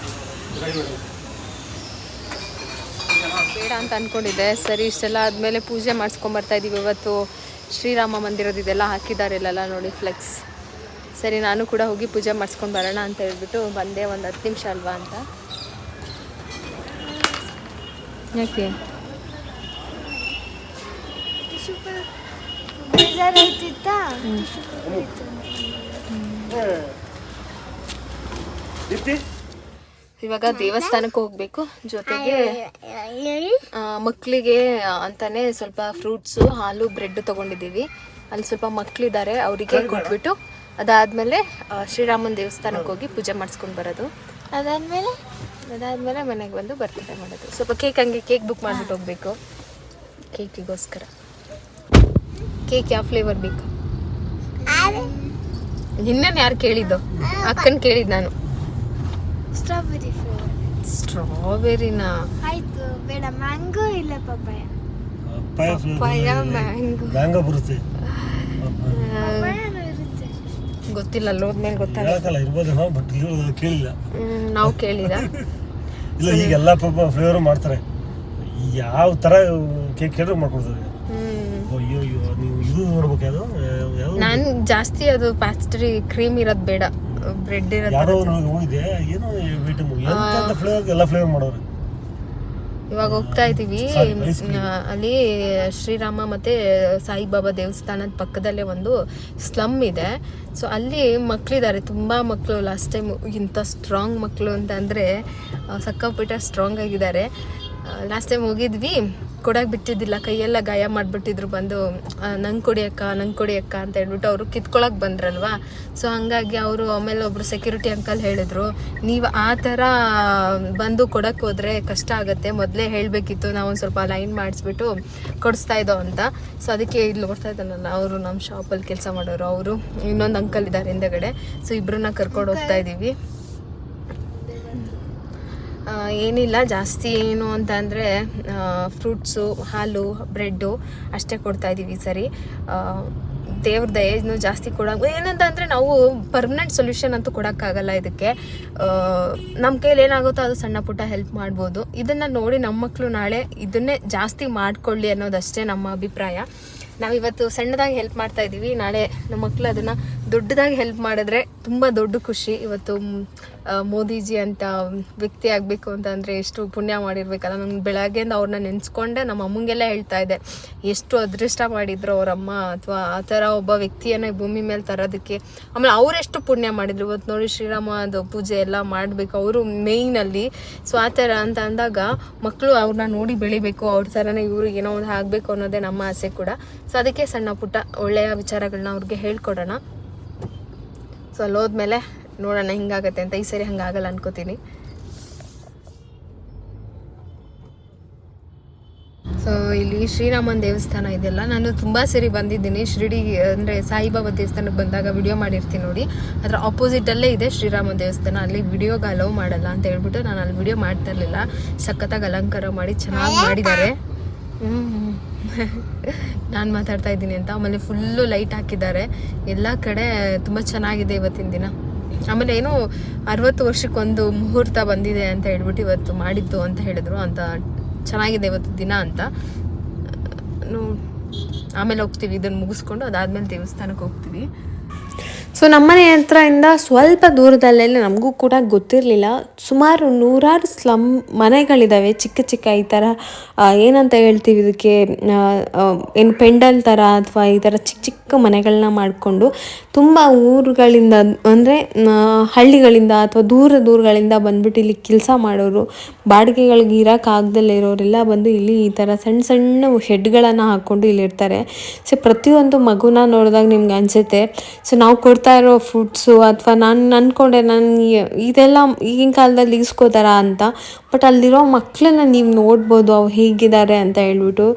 ಬೇಡ ಅಂತ ಅಂದ್ಕೊಂಡಿದ್ದೆ. ಸರಿ ಇಷ್ಟೆಲ್ಲ ಆದಮೇಲೆ ಪೂಜೆ ಮಾಡಿಸ್ಕೊಂಬರ್ತಾ ಇದ್ದೀವಿ. ಇವತ್ತು ಶ್ರೀರಾಮ ಮಂದಿರದ ಇದೆಲ್ಲ ಹಾಕಿದ್ದಾರೆ ಇಲ್ಲೆಲ್ಲ ನೋಡಿ ಫ್ಲೆಕ್ಸ್. ಸರಿ ನಾನು ಕೂಡ ಹೋಗಿ ಪೂಜೆ ಮಾಡಿಸ್ಕೊಂಡು ಬರೋಣ ಅಂತ ಹೇಳ್ಬಿಟ್ಟು ಬಂದೆ. ಒಂದು 10 ನಿಮಿಷ ಅಲ್ವಾ ಅಂತ. ಯಾಕೆ ಇವಾಗ ದೇವಸ್ಥಾನಕ್ಕೆ ಹೋಗ್ಬೇಕು. ಜೊತೆಗೆ ಮಕ್ಕಳಿಗೆ ಅಂತಾನೆ ಸ್ವಲ್ಪ ಫ್ರೂಟ್ಸು, ಹಾಲು, ಬ್ರೆಡ್ ತೊಗೊಂಡಿದ್ದೀವಿ. ಅಲ್ಲಿ ಸ್ವಲ್ಪ ಮಕ್ಕಳಿದ್ದಾರೆ, ಅವರಿಗೆ ಕೊಟ್ಬಿಟ್ಟು ಅದಾದಮೇಲೆ ಶ್ರೀರಾಮನ ದೇವಸ್ಥಾನಕ್ಕೆ ಹೋಗಿ ಪೂಜೆ ಮಾಡಿಸ್ಕೊಂಡು ಬರೋದು. ಅದಾದಮೇಲೆ ಮನೆಗೆ ಬಂದು ಬರ್ತ್ಡೇ ಮಾಡೋದು. ಸ್ವಲ್ಪ ಕೇಕ್ ಬುಕ್ ಮಾಡಿಬಿಟ್ಟು ಹೋಗಬೇಕು ಕೇಕಿಗೋಸ್ಕರ. ಕೇಕ್ ಯಾವ ಫ್ಲೇವರ್ ಬೇಕು? ನಿನ್ನೆ ಯಾರು ಕೇಳಿದ್ದು? ಅಕ್ಕನ ಕೇಳಿದ್ದು ನಾನು. ಸ್ಟ್ರಾಬೆರಿನಾ? ಆಯ್ತು, ಬೇಡ. ಮ್ಯಾಂಗೋ ಇಲ್ಲ ಪಪ್ಪಾಯ? ಮ್ಯಾಂಗೋ ಬರುತ್ತೆ, ಗೊತ್ತಿಲ್ಲ. ಹೋದ್ಮೇಲೆ ಗೊತ್ತಾಗಲ್ಲ. ನಾವು ಕೇಳಿಲ್ಲ. ಇಲ್ಲ, ಈಗ ಎಲ್ಲ ಫ್ಲೇವರ್ ಮಾಡ್ತಾರೆ. ಯಾವ ತರ ಕೇಕ್ ಕೇಳಿದ್ರು ಮಾಡ್ಕೊಡ್ತಾರೆ. ನಾನು ಜಾಸ್ತಿ ಅದು ಪ್ಯಾಸ್ಟ್ರಿ ಕ್ರೀಮ್ ಇರೋದು ಬೇಡ, ಬ್ರೆಡ್ ಇರೋದು. ಇವಾಗ ಹೋಗ್ತಾ ಇದ್ದೀವಿ. ಅಲ್ಲಿ ಶ್ರೀರಾಮ ಮತ್ತು ಸಾಯಿಬಾಬಾ ದೇವಸ್ಥಾನದ ಪಕ್ಕದಲ್ಲೇ ಒಂದು ಸ್ಲಮ್ ಇದೆ. ಸೊ ಅಲ್ಲಿ ಮಕ್ಕಳಿದ್ದಾರೆ, ತುಂಬ ಮಕ್ಕಳು. ಲಾಸ್ಟ್ ಟೈಮ್ ಇಂಥ ಸ್ಟ್ರಾಂಗ್ ಮಕ್ಕಳು ಅಂತ ಅಂದರೆ ಸಕ್ಕಾಪಟ್ಟ ಸ್ಟ್ರಾಂಗ್ ಆಗಿದ್ದಾರೆ. ಲಾಸ್ಟ್ ಟೈಮ್ ಹೋಗಿದ್ವಿ, ಕೊಡೋಕೆ ಬಿಟ್ಟಿದ್ದಿಲ್ಲ, ಕೈಯೆಲ್ಲ ಗಾಯ ಮಾಡಿಬಿಟ್ಟಿದ್ರು. ಬಂದು ನಂಗೆ ಕೊಡಿ ಅಕ್ಕ ಅಂತ ಹೇಳ್ಬಿಟ್ಟು ಅವರು ಕಿತ್ಕೊಳಕ್ಕೆ ಬಂದ್ರಲ್ವಾ. ಸೊ ಹಾಗಾಗಿ ಅವರು ಆಮೇಲೆ ಒಬ್ಬರು ಸೆಕ್ಯೂರಿಟಿ ಅಂಕಲ್ ಹೇಳಿದ್ರು, ನೀವು ಆ ಥರ ಬಂದು ಕೊಡೋಕ್ಕೆ ಹೋದರೆ ಕಷ್ಟ ಆಗುತ್ತೆ, ಮೊದಲೇ ಹೇಳಬೇಕಿತ್ತು, ನಾವು ಒಂದು ಸ್ವಲ್ಪ ಲೈನ್ ಮಾಡಿಸ್ಬಿಟ್ಟು ಕೊಡಿಸ್ತಾ ಇದ್ದೋ ಅಂತ. ಸೊ ಅದಕ್ಕೆ ಇಲ್ಲಿ ನೋಡ್ತಾ ಇದ್ದಾನಲ್ಲ, ಅವರು ನಮ್ಮ ಶಾಪಲ್ಲಿ ಕೆಲಸ ಮಾಡೋರು, ಅವರು ಇನ್ನೊಂದು ಅಂಕಲ್ ಇದ್ದಾರೆ ಹಿಂದೆಗಡೆ. ಸೊ ಇಬ್ಬರನ್ನ ಕರ್ಕೊಂಡು ಹೋಗ್ತಾ ಇದ್ದೀವಿ. ಏನಿಲ್ಲ ಜಾಸ್ತಿ ಏನು ಅಂತ ಅಂದರೆ ಫ್ರೂಟ್ಸು, ಹಾಲು, ಬ್ರೆಡ್ಡು ಅಷ್ಟೇ ಕೊಡ್ತಾಯಿದ್ದೀವಿ. ಸರಿ, ದೇವ್ರ ದಯೆನೂ ಜಾಸ್ತಿ ಕೊಡೋದು ಏನಂತ ಅಂದರೆ ನಾವು ಪರ್ಮನೆಂಟ್ ಸೊಲ್ಯೂಷನ್ ಅಂತೂ ಕೊಡೋಕ್ಕಾಗಲ್ಲ ಇದಕ್ಕೆ. ನಮ್ಮ ಕೈಲಿ ಏನಾಗುತ್ತೋ ಅದು ಸಣ್ಣ ಪುಟ್ಟ ಹೆಲ್ಪ್ ಮಾಡ್ಬೋದು. ಇದನ್ನು ನೋಡಿ ನಮ್ಮ ಮಕ್ಕಳು ನಾಳೆ ಇದನ್ನೇ ಜಾಸ್ತಿ ಮಾಡಿಕೊಳ್ಳಿ ಅನ್ನೋದಷ್ಟೇ ನಮ್ಮ ಅಭಿಪ್ರಾಯ. ನಾವಿವತ್ತು ಸಣ್ಣದಾಗಿ ಹೆಲ್ಪ್ ಮಾಡ್ತಾ ಇದ್ದೀವಿ, ನಾಳೆ ನಮ್ಮ ಮಕ್ಕಳು ಅದನ್ನು ದೊಡ್ಡದಾಗಿ ಹೆಲ್ಪ್ ಮಾಡಿದ್ರೆ ತುಂಬ ದೊಡ್ಡ ಖುಷಿ. ಇವತ್ತು ಮೋದಿಜಿ ಅಂತ ವ್ಯಕ್ತಿ ಆಗಬೇಕು ಅಂತಂದರೆ ಎಷ್ಟು ಪುಣ್ಯ ಮಾಡಿರ್ಬೇಕಲ್ಲ. ನಾನು ಬೆಳಗ್ಗೆಯಿಂದ ಅವ್ರನ್ನ ನೆನೆಸ್ಕೊಂಡೆ ನಮ್ಮ ಅಮ್ಮಂಗೆಲ್ಲ ಹೇಳ್ತಾ ಇದ್ದೆ, ಎಷ್ಟು ಅದೃಷ್ಟ ಮಾಡಿದ್ರು ಅವರಮ್ಮ, ಅಥವಾ ಆ ಥರ ಒಬ್ಬ ವ್ಯಕ್ತಿಯನ್ನು ಭೂಮಿ ಮೇಲೆ ತರೋದಕ್ಕೆ. ಆಮೇಲೆ ಅವರೆಷ್ಟು ಪುಣ್ಯ ಮಾಡಿದ್ರು. ಇವತ್ತು ನೋಡಿ ಶ್ರೀರಾಮದು ಪೂಜೆ ಎಲ್ಲ ಮಾಡಬೇಕು ಅವರು ಮೇಯ್ನಲ್ಲಿ. ಸೊ ಆ ಥರ ಅಂತ ಅಂದಾಗ ಮಕ್ಕಳು ಅವ್ರನ್ನ ನೋಡಿ ಬೆಳಿಬೇಕು, ಅವ್ರ ಥರನೇ ಇವರು ಏನೋ ಒಂದು ಆಗಬೇಕು ಅನ್ನೋದೇ ನಮ್ಮ ಆಸೆ ಕೂಡ. ಸೊ ಅದಕ್ಕೆ ಸಣ್ಣ ಪುಟ್ಟ ಒಳ್ಳೆಯ ವಿಚಾರಗಳನ್ನ ಅವ್ರಿಗೆ ಹೇಳ್ಕೊಡೋಣ. ಸೊ ಅಲ್ಲಿ ಹೋದ್ಮೇಲೆ ನೋಡೋಣ ಹಿಂಗಾಗತ್ತೆ ಅಂತ. ಈ ಸರಿ ಹಂಗಾಗಲ್ಲ ಅನ್ಕೋತೀನಿ. ಸೊ ಇಲ್ಲಿ ಶ್ರೀರಾಮನ ದೇವಸ್ಥಾನ ಇದೆಲ್ಲ. ನಾನು ತುಂಬ ಸರಿ ಬಂದಿದ್ದೀನಿ ಶಿರಡಿ, ಅಂದರೆ ಸಾಯಿಬಾಬಾ ದೇವಸ್ಥಾನಕ್ಕೆ ಬಂದಾಗ ವಿಡಿಯೋ ಮಾಡಿರ್ತೀನಿ ನೋಡಿ. ಅದರ ಆಪೋಸಿಟಲ್ಲೇ ಇದೆ ಶ್ರೀರಾಮನ ದೇವಸ್ಥಾನ. ಅಲ್ಲಿ ವಿಡಿಯೋಗೆ ಅಲೋವ್ ಮಾಡಲ್ಲ ಅಂತ ಹೇಳ್ಬಿಟ್ಟು ನಾನು ಅಲ್ಲಿ ವಿಡಿಯೋ ಮಾಡ್ತಾ ಇರಲಿಲ್ಲ. ಸಖತ್ತಾಗಿ ಅಲಂಕಾರ ಮಾಡಿ ಚೆನ್ನಾಗಿ ಮಾಡಿದ್ದಾರೆ. ನಾನು ಮಾತಾಡ್ತಾ ಇದ್ದೀನಿ ಅಂತ. ಆಮೇಲೆ ಫುಲ್ಲು ಲೈಟ್ ಹಾಕಿದ್ದಾರೆ ಎಲ್ಲ ಕಡೆ. ತುಂಬ ಚೆನ್ನಾಗಿದೆ ಇವತ್ತಿನ ದಿನ. ಆಮೇಲೆ ಏನು 60 ವರ್ಷಕ್ಕೊಂದು ಮುಹೂರ್ತ ಬಂದಿದೆ ಅಂತ ಹೇಳ್ಬಿಟ್ಟು ಇವತ್ತು ಮಾಡಿದ್ದು ಅಂತ ಹೇಳಿದ್ರು. ಅಂತ ಚೆನ್ನಾಗಿದೆ ಇವತ್ತು ದಿನ ಅಂತ. ಆಮೇಲೆ ಹೋಗ್ತೀವಿ, ಇದನ್ನು ಮುಗಿಸ್ಕೊಂಡು ಅದಾದ್ಮೇಲೆ ದೇವಸ್ಥಾನಕ್ಕೆ ಹೋಗ್ತೀವಿ. ಸೊ ನಮ್ಮನೆ ಹತ್ರದಿಂದ ಸ್ವಲ್ಪ ದೂರದಲ್ಲೇ, ನಮಗೂ ಕೂಡ ಗೊತ್ತಿರಲಿಲ್ಲ, ಸುಮಾರು 100 ಸ್ಲಮ್ ಮನೆಗಳಿದ್ದಾವೆ. ಚಿಕ್ಕ ಚಿಕ್ಕ ಈ ಥರ ಏನಂತ ಹೇಳ್ತೀವಿ ಇದಕ್ಕೆ, ಏನು ಪೆಂಡಲ್ ಥರ ಅಥವಾ ಈ ಥರ ಚಿಕ್ಕ ಚಿಕ್ಕ ಮನೆಗಳನ್ನ ಮಾಡಿಕೊಂಡು ತುಂಬ ಊರುಗಳಿಂದ, ಅಂದರೆ ಹಳ್ಳಿಗಳಿಂದ ಅಥವಾ ದೂರಗಳಿಂದ ಬಂದ್ಬಿಟ್ಟು ಇಲ್ಲಿ ಕೆಲಸ ಮಾಡೋರು, ಬಾಡಿಗೆಗಳಿಗೆ ಇರೋಕ್ಕಾಗ್ದಲ್ಲೇ ಇರೋರೆಲ್ಲ ಬಂದು ಇಲ್ಲಿ ಈ ಥರ ಸಣ್ಣ ಸಣ್ಣ ಶೆಡ್ಗಳನ್ನು ಹಾಕ್ಕೊಂಡು ಇಲ್ಲಿರ್ತಾರೆ. ಸೊ ಪ್ರತಿಯೊಂದು ಮಗುನ ನೋಡಿದಾಗ ನಿಮ್ಗೆ ಅನಿಸುತ್ತೆ, ಸೊ ನಾವು ಕೊಡ್ತಾ ಇರೋ ಫುಡ್ಸು ಅಥವಾ ನಾನು ಅಂದ್ಕೊಂಡೆ ಇದೆಲ್ಲ ಈಗಿನ ಕಾಲದಲ್ಲಿ ಇಸ್ಕೋತಾರ ಅಂತ. ಬಟ್ ಅಲ್ಲಿರೋ ಮಕ್ಕಳನ್ನ ನೀವು ನೋಡ್ಬೋದು ಅವ್ರು ಹೇಗಿದ್ದಾರೆ ಅಂತ ಹೇಳ್ಬಿಟ್ಟು.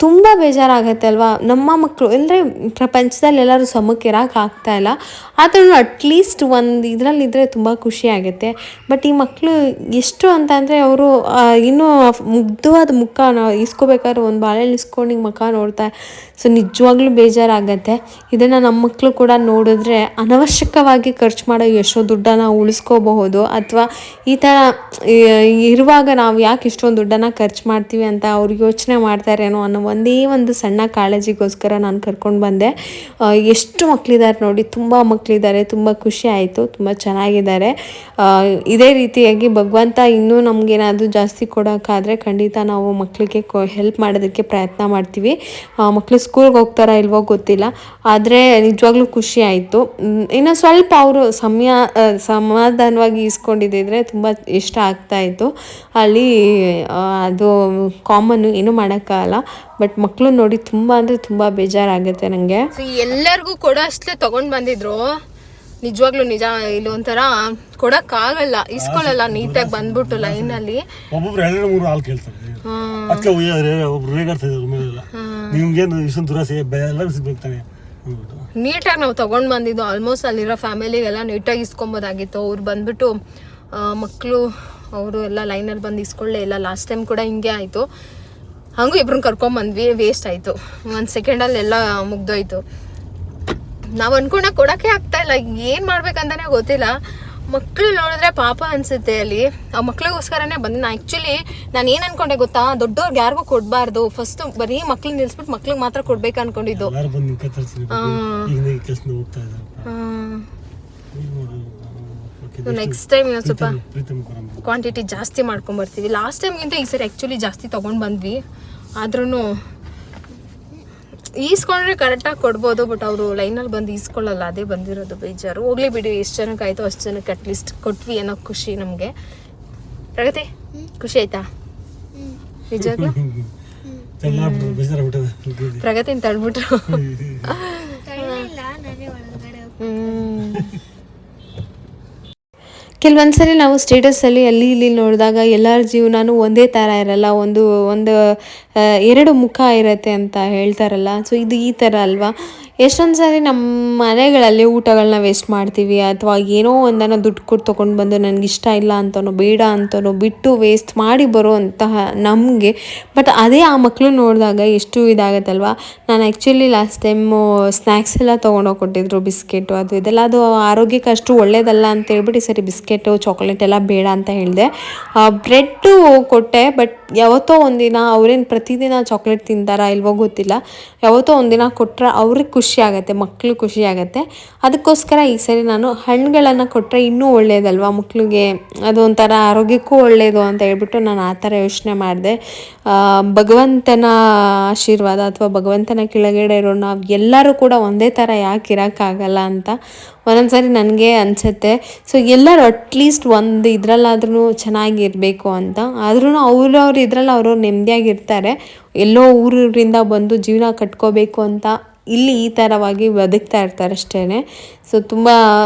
ತುಂಬ ಬೇಜಾರಾಗತ್ತೆ ಅಲ್ವಾ. ನಮ್ಮ ಮಕ್ಕಳು ಅಂದರೆ ಪ್ರಪಂಚದಲ್ಲಿ ಎಲ್ಲರೂ ಸಮಕ್ಕೆ ಇರೋಕೆ ಆಗ್ತಾಯಿಲ್ಲ, ಆದ್ರೂ ಅಟ್ಲೀಸ್ಟ್ ಒಂದು ಇದರಲ್ಲಿದ್ದರೆ ತುಂಬ ಖುಷಿ ಆಗುತ್ತೆ. ಬಟ್ ಈ ಮಕ್ಕಳು ಎಷ್ಟು ಅಂತ ಅಂದರೆ ಅವರು ಇನ್ನೂ ಮುಗ್ಧವಾದ ಮುಖ ಇಸ್ಕೋಬೇಕಾದ್ರೆ ಒಂದು ಬಾಳೆಹಣ್ಣು ಇಸ್ಕೊಂಡು ಮುಖ ನೋಡ್ತಾ, ಸೊ ನಿಜವಾಗ್ಲೂ ಬೇಜಾರಾಗತ್ತೆ. ಇದನ್ನು ನಮ್ಮ ಮಕ್ಕಳು ಕೂಡ ನೋಡಿದ್ರೆ ಅನವಶ್ಯಕವಾಗಿ ಖರ್ಚು ಮಾಡೋ ಎಷ್ಟೋ ದುಡ್ಡನ್ನು ಉಳಿಸ್ಕೋಬಹುದು, ಅಥವಾ ಈ ಥರ ಇರುವಾಗ ನಾವು ಯಾಕೆ ಇಷ್ಟೊಂದು ದುಡ್ಡನ್ನು ಖರ್ಚು ಮಾಡ್ತೀವಿ ಅಂತ ಅವ್ರು ಯೋಚನೆ ಮಾಡ್ತಾರೇನೋ ಅನ್ನೋ ಒಂದೇ ಒಂದು ಸಣ್ಣ ಕಾಳಜಿಗೋಸ್ಕರ ನಾನು ಕರ್ಕೊಂಡು ಬಂದೆ. ಎಷ್ಟು ಮಕ್ಕಳಿದ್ದಾರೆ ನೋಡಿ, ತುಂಬ ಮಕ್ಕಳಿದ್ದಾರೆ. ತುಂಬ ಖುಷಿ ಆಯಿತು, ತುಂಬ ಚೆನ್ನಾಗಿದ್ದಾರೆ. ಇದೇ ರೀತಿಯಾಗಿ ಭಗವಂತ ಇನ್ನೂ ನಮಗೇನಾದರೂ ಜಾಸ್ತಿ ಕೊಡೋಕ್ಕಾದರೆ ಖಂಡಿತ ನಾವು ಮಕ್ಕಳಿಗೆ ಹೆಲ್ಪ್ ಮಾಡೋದಕ್ಕೆ ಪ್ರಯತ್ನ ಮಾಡ್ತೀವಿ. ಮಕ್ಕಳು ಸ್ಕೂಲ್ಗೆ ಹೋಗ್ತಾರಾ ಇಲ್ವೋ ಗೊತ್ತಿಲ್ಲ, ಆದರೆ ನಿಜವಾಗ್ಲೂ ಖುಷಿ ಆಯಿತು. ಇನ್ನು ಸ್ವಲ್ಪ ಅವರು ಸಮಾಧಾನವಾಗಿ ಇಸ್ಕೊಂಡಿದ್ದಿದ್ರೆ ತುಂಬ ಇಷ್ಟ ಆಗ್ತಾಯಿತ್ತು. ಅಲ್ಲಿ ಅದು ಕಾಮನ್ನು ಏನೂ ಮಾಡೋಕ್ಕಾಗಲ್ಲ. ಬಟ್ ಮಕ್ಕಳು ನೋಡಿ ತುಂಬ ಅಂದರೆ ತುಂಬ ಬೇಜಾರಾಗುತ್ತೆ ನನಗೆ. ಸೊ ಎಲ್ಲರಿಗೂ ಕೊಡೋ ಅಷ್ಟೇ ತೊಗೊಂಡು ಬಂದಿದ್ರು. ನಿಜವಾಗ್ಲೂ ನಿಜ, ಇಲ್ಲಿ ಒಂಥರ ಕೊಡಕ್ಕಾಗಲ್ಲ, ಇಸ್ಕೊಳ್ಳಲ್ಲ ನೀಟಾಗಿ ಬಂದ್ಬಿಟ್ಟು ಲೈನಲ್ಲಿ. ಒಬ್ಬೊಬ್ರು 2-3 ಹಾಲು ಕೇಳ್ತಾರೆ. ಅದಕ್ಕೆ ಒಬ್ರು ರೇಗಾಡ್ತಿದ್ರು ಮೇಲೆಲ್ಲ, ನಿಮ್ಗೇನು ಇಷ್ಟೊಂದು ದುರಾಸೆ ಎಲ್ಲ ಸಿಗ್ಬೇಕಾನೆ ಅಂದ್ಬಿಟ್ಟು ನೀಟಾಗಿ ನಾವು ತೊಗೊಂಡು ಬಂದಿದ್ದು. ಆಲ್ಮೋಸ್ಟ್ ಅಲ್ಲಿರೋ ಫ್ಯಾಮಿಲಿಗೆಲ್ಲ ನೀಟಾಗಿ ಇಸ್ಕೊಬೋದಾಗಿತ್ತು. ಅವ್ರು ಬಂದ್ಬಿಟ್ಟು ಮಕ್ಕಳು ಅವರು ಎಲ್ಲ ಲೈನಲ್ಲಿ ಬಂದು ಇಸ್ಕೊಳ್ಳೇ ಇಲ್ಲ. ಲಾಸ್ಟ್ ಟೈಮ್ ಕೂಡ ಹಿಂಗೆ ಆಯಿತು. ಹಂಗೂ ಇಬ್ರನ್ನ ಕರ್ಕೊಂಬಂದ್ವಿ, ವೇಸ್ಟ್ ಆಯಿತು. 1 ಸೆಕೆಂಡಲ್ಲಿ ಎಲ್ಲ ಮುಗ್ದೋಯ್ತು. ನಾವು ಅನ್ಕೊಂಡಾಗ ಕೊಡೋಕ್ಕೆ ಆಗ್ತಾಯಿಲ್ಲ, ಏನು ಮಾಡ್ಬೇಕಂತಾನೆ ಗೊತ್ತಿಲ್ಲ. ಮಕ್ಕಳು ನೋಡಿದ್ರೆ ಪಾಪ ಅನಿಸುತ್ತೆ ಅಲ್ಲಿ. ಆ ಮಕ್ಳಿಗೋಸ್ಕರನೇ ಬಂದು ನಾನು ಏನು ಅನ್ಕೊಂಡೆ ಗೊತ್ತಾ, ದೊಡ್ಡವ್ರಿಗೆ ಯಾರಿಗೂ ಕೊಡಬಾರ್ದು, ಫಸ್ಟ್ ಬರೀ ಮಕ್ಳಿಗೆ ನಿಲ್ಸ್ಬಿಟ್ಟು ಮಕ್ಳಿಗೆ ಮಾತ್ರ ಕೊಡ್ಬೇಕು ಅನ್ಕೊಂಡಿದ್ದು. ನೆಕ್ಸ್ಟ್ ಟೈಮ್ ಇನ್ನೊಂದು ಸ್ವಲ್ಪ ಕ್ವಾಂಟಿಟಿ ಜಾಸ್ತಿ ಮಾಡ್ಕೊಂಬರ್ತೀವಿ. ಲಾಸ್ಟ್ ಟೈಮ್ಗಿಂತ ಈ ಸರಿ ಆ್ಯಕ್ಚುಲಿ ಜಾಸ್ತಿ ತೊಗೊಂಡು ಬಂದ್ವಿ. ಆದ್ರೂ ಈಸ್ಕೊಂಡ್ರೆ ಕರೆಕ್ಟಾಗಿ ಕೊಡ್ಬೋದು, ಬಟ್ ಅವರು ಲೈನಲ್ಲಿ ಬಂದು ಈಸ್ಕೊಳ್ಳಲ್ಲ. ಅದೇ ಬಂದಿರೋದು ಬೇಜಾರು. ಹೋಗ್ಲಿ ಬಿಡಿ, ಎಷ್ಟು ಜನಕ್ಕೆ ಆಯಿತು ಅಷ್ಟು ಜನಕ್ಕೆ ಅಟ್ಲೀಸ್ಟ್ ಕೊಟ್ವಿ ಅನ್ನೋ ಖುಷಿ ನಮಗೆ. ಪ್ರಗತಿ ಖುಷಿ ಆಯ್ತಾ ನಿಜವಾಗ್ಲೂ? ಪ್ರಗತಿನ ತಳ್ಬಿಟ್ರು. ಕೆಲವೊಂದ್ಸರಿ ನಾವು ಸ್ಟೇಟಸಲ್ಲಿ ಅಲ್ಲಿ ಇಲ್ಲಿ ನೋಡಿದಾಗ ಎಲ್ಲರ ಜೀವನನೂ ಒಂದೇ ಥರ ಇರಲ್ಲ, ಒಂದು 2 ಮುಖ ಇರುತ್ತೆ ಅಂತ ಹೇಳ್ತಾರಲ್ಲ. ಸೊ ಇದು ಈ ಥರ ಅಲ್ವಾ. ಎಷ್ಟೊಂದು ಸಾರಿ ನಮ್ಮ ಮನೆಗಳಲ್ಲಿ ಊಟಗಳನ್ನ ವೇಸ್ಟ್ ಮಾಡ್ತೀವಿ, ಅಥವಾ ಏನೋ ಒಂದನ್ನು ದುಡ್ಡು ಕೊಟ್ಟು ತೊಗೊಂಡು ಬಂದು ನನಗಿಷ್ಟ ಇಲ್ಲ ಅಂತನೋ ಬೇಡ ಅಂತನೋ ಬಿಟ್ಟು ವೇಸ್ಟ್ ಮಾಡಿ ಬರೋವಂತಹ ನಮಗೆ. ಬಟ್ ಅದೇ ಆ ಮಕ್ಕಳು ನೋಡಿದಾಗ ಎಷ್ಟು ಇದಾಗತ್ತಲ್ವ. ನಾನು ಆ್ಯಕ್ಚುಲಿ ಲಾಸ್ಟ್ ಟೈಮು ಸ್ನ್ಯಾಕ್ಸ್ ಎಲ್ಲ ತೊಗೊಂಡೋಗಿ ಕೊಟ್ಟಿದ್ರು, ಬಿಸ್ಕೆಟು ಅದು ಇದೆಲ್ಲ. ಅದು ಆರೋಗ್ಯಕ್ಕೆ ಅಷ್ಟು ಒಳ್ಳೇದಲ್ಲ ಅಂತ ಹೇಳ್ಬಿಟ್ಟು ಈ ಸರಿ ಬಿಸ್ಕೆಟು ಚಾಕ್ಲೇಟ್ ಎಲ್ಲ ಬೇಡ ಅಂತ ಹೇಳಿದೆ. ಬ್ರೆಡ್ಡು ಕೊಟ್ಟೆ, ಬಟ್ ಯಾವತ್ತೋ ಒಂದಿನ, ಅವ್ರೇನು ಪ್ರತಿದಿನ ಚಾಕ್ಲೇಟ್ ತಿಂತಾರಾ ಇಲ್ವೋ ಗೊತ್ತಿಲ್ಲ, ಯಾವತ್ತೋ ಒಂದಿನ ಕೊಟ್ಟರೆ ಅವ್ರಿಗೆ ಖುಷಿ ಆಗುತ್ತೆ, ಮಕ್ಕಳು ಖುಷಿ ಆಗುತ್ತೆ. ಅದಕ್ಕೋಸ್ಕರ ಈ ಸರಿ ನಾನು ಹಣ್ಣುಗಳನ್ನು ಕೊಟ್ಟರೆ ಇನ್ನೂ ಒಳ್ಳೆಯದಲ್ವ ಮಕ್ಕಳಿಗೆ, ಅದೊಂಥರ ಆರೋಗ್ಯಕ್ಕೂ ಒಳ್ಳೆಯದು ಅಂತ ಹೇಳ್ಬಿಟ್ಟು ನಾನು ಆ ಥರ ಯೋಚನೆ ಮಾಡಿದೆ. ಭಗವಂತನ ಆಶೀರ್ವಾದ ಅಥವಾ ಭಗವಂತನ ಕೆಳಗಡೆ ಇರೋ ನಾವು ಎಲ್ಲರೂ ಕೂಡ ಒಂದೇ ಥರ ಯಾಕೆ ಇರೋಕ್ಕಾಗಲ್ಲ ಅಂತ ಒಂದೊಂದ್ಸರಿ ನನಗೆ ಅನಿಸುತ್ತೆ. ಸೊ ಎಲ್ಲರೂ ಅಟ್ಲೀಸ್ಟ್ ಒಂದು ಇದರಲ್ಲಾದ್ರೂ ಚೆನ್ನಾಗಿರಬೇಕು ಅಂತ. ಆದ್ರೂ ಅವ್ರವ್ರು ಇದರಲ್ಲಿ ಅವ್ರವ್ರು ನೆಮ್ಮದಿಯಾಗಿರ್ತಾರೆ. ಎಲ್ಲೋ ಊರಿಂದ ಬಂದು ಜೀವನ ಕಟ್ಕೋಬೇಕು ಅಂತ ಇಲ್ಲಿ ಈ ಥರವಾಗಿ ಬದುಕ್ತಾ ಇರ್ತಾರೆ ಅಷ್ಟೇ. ಸೊ ತುಂಬ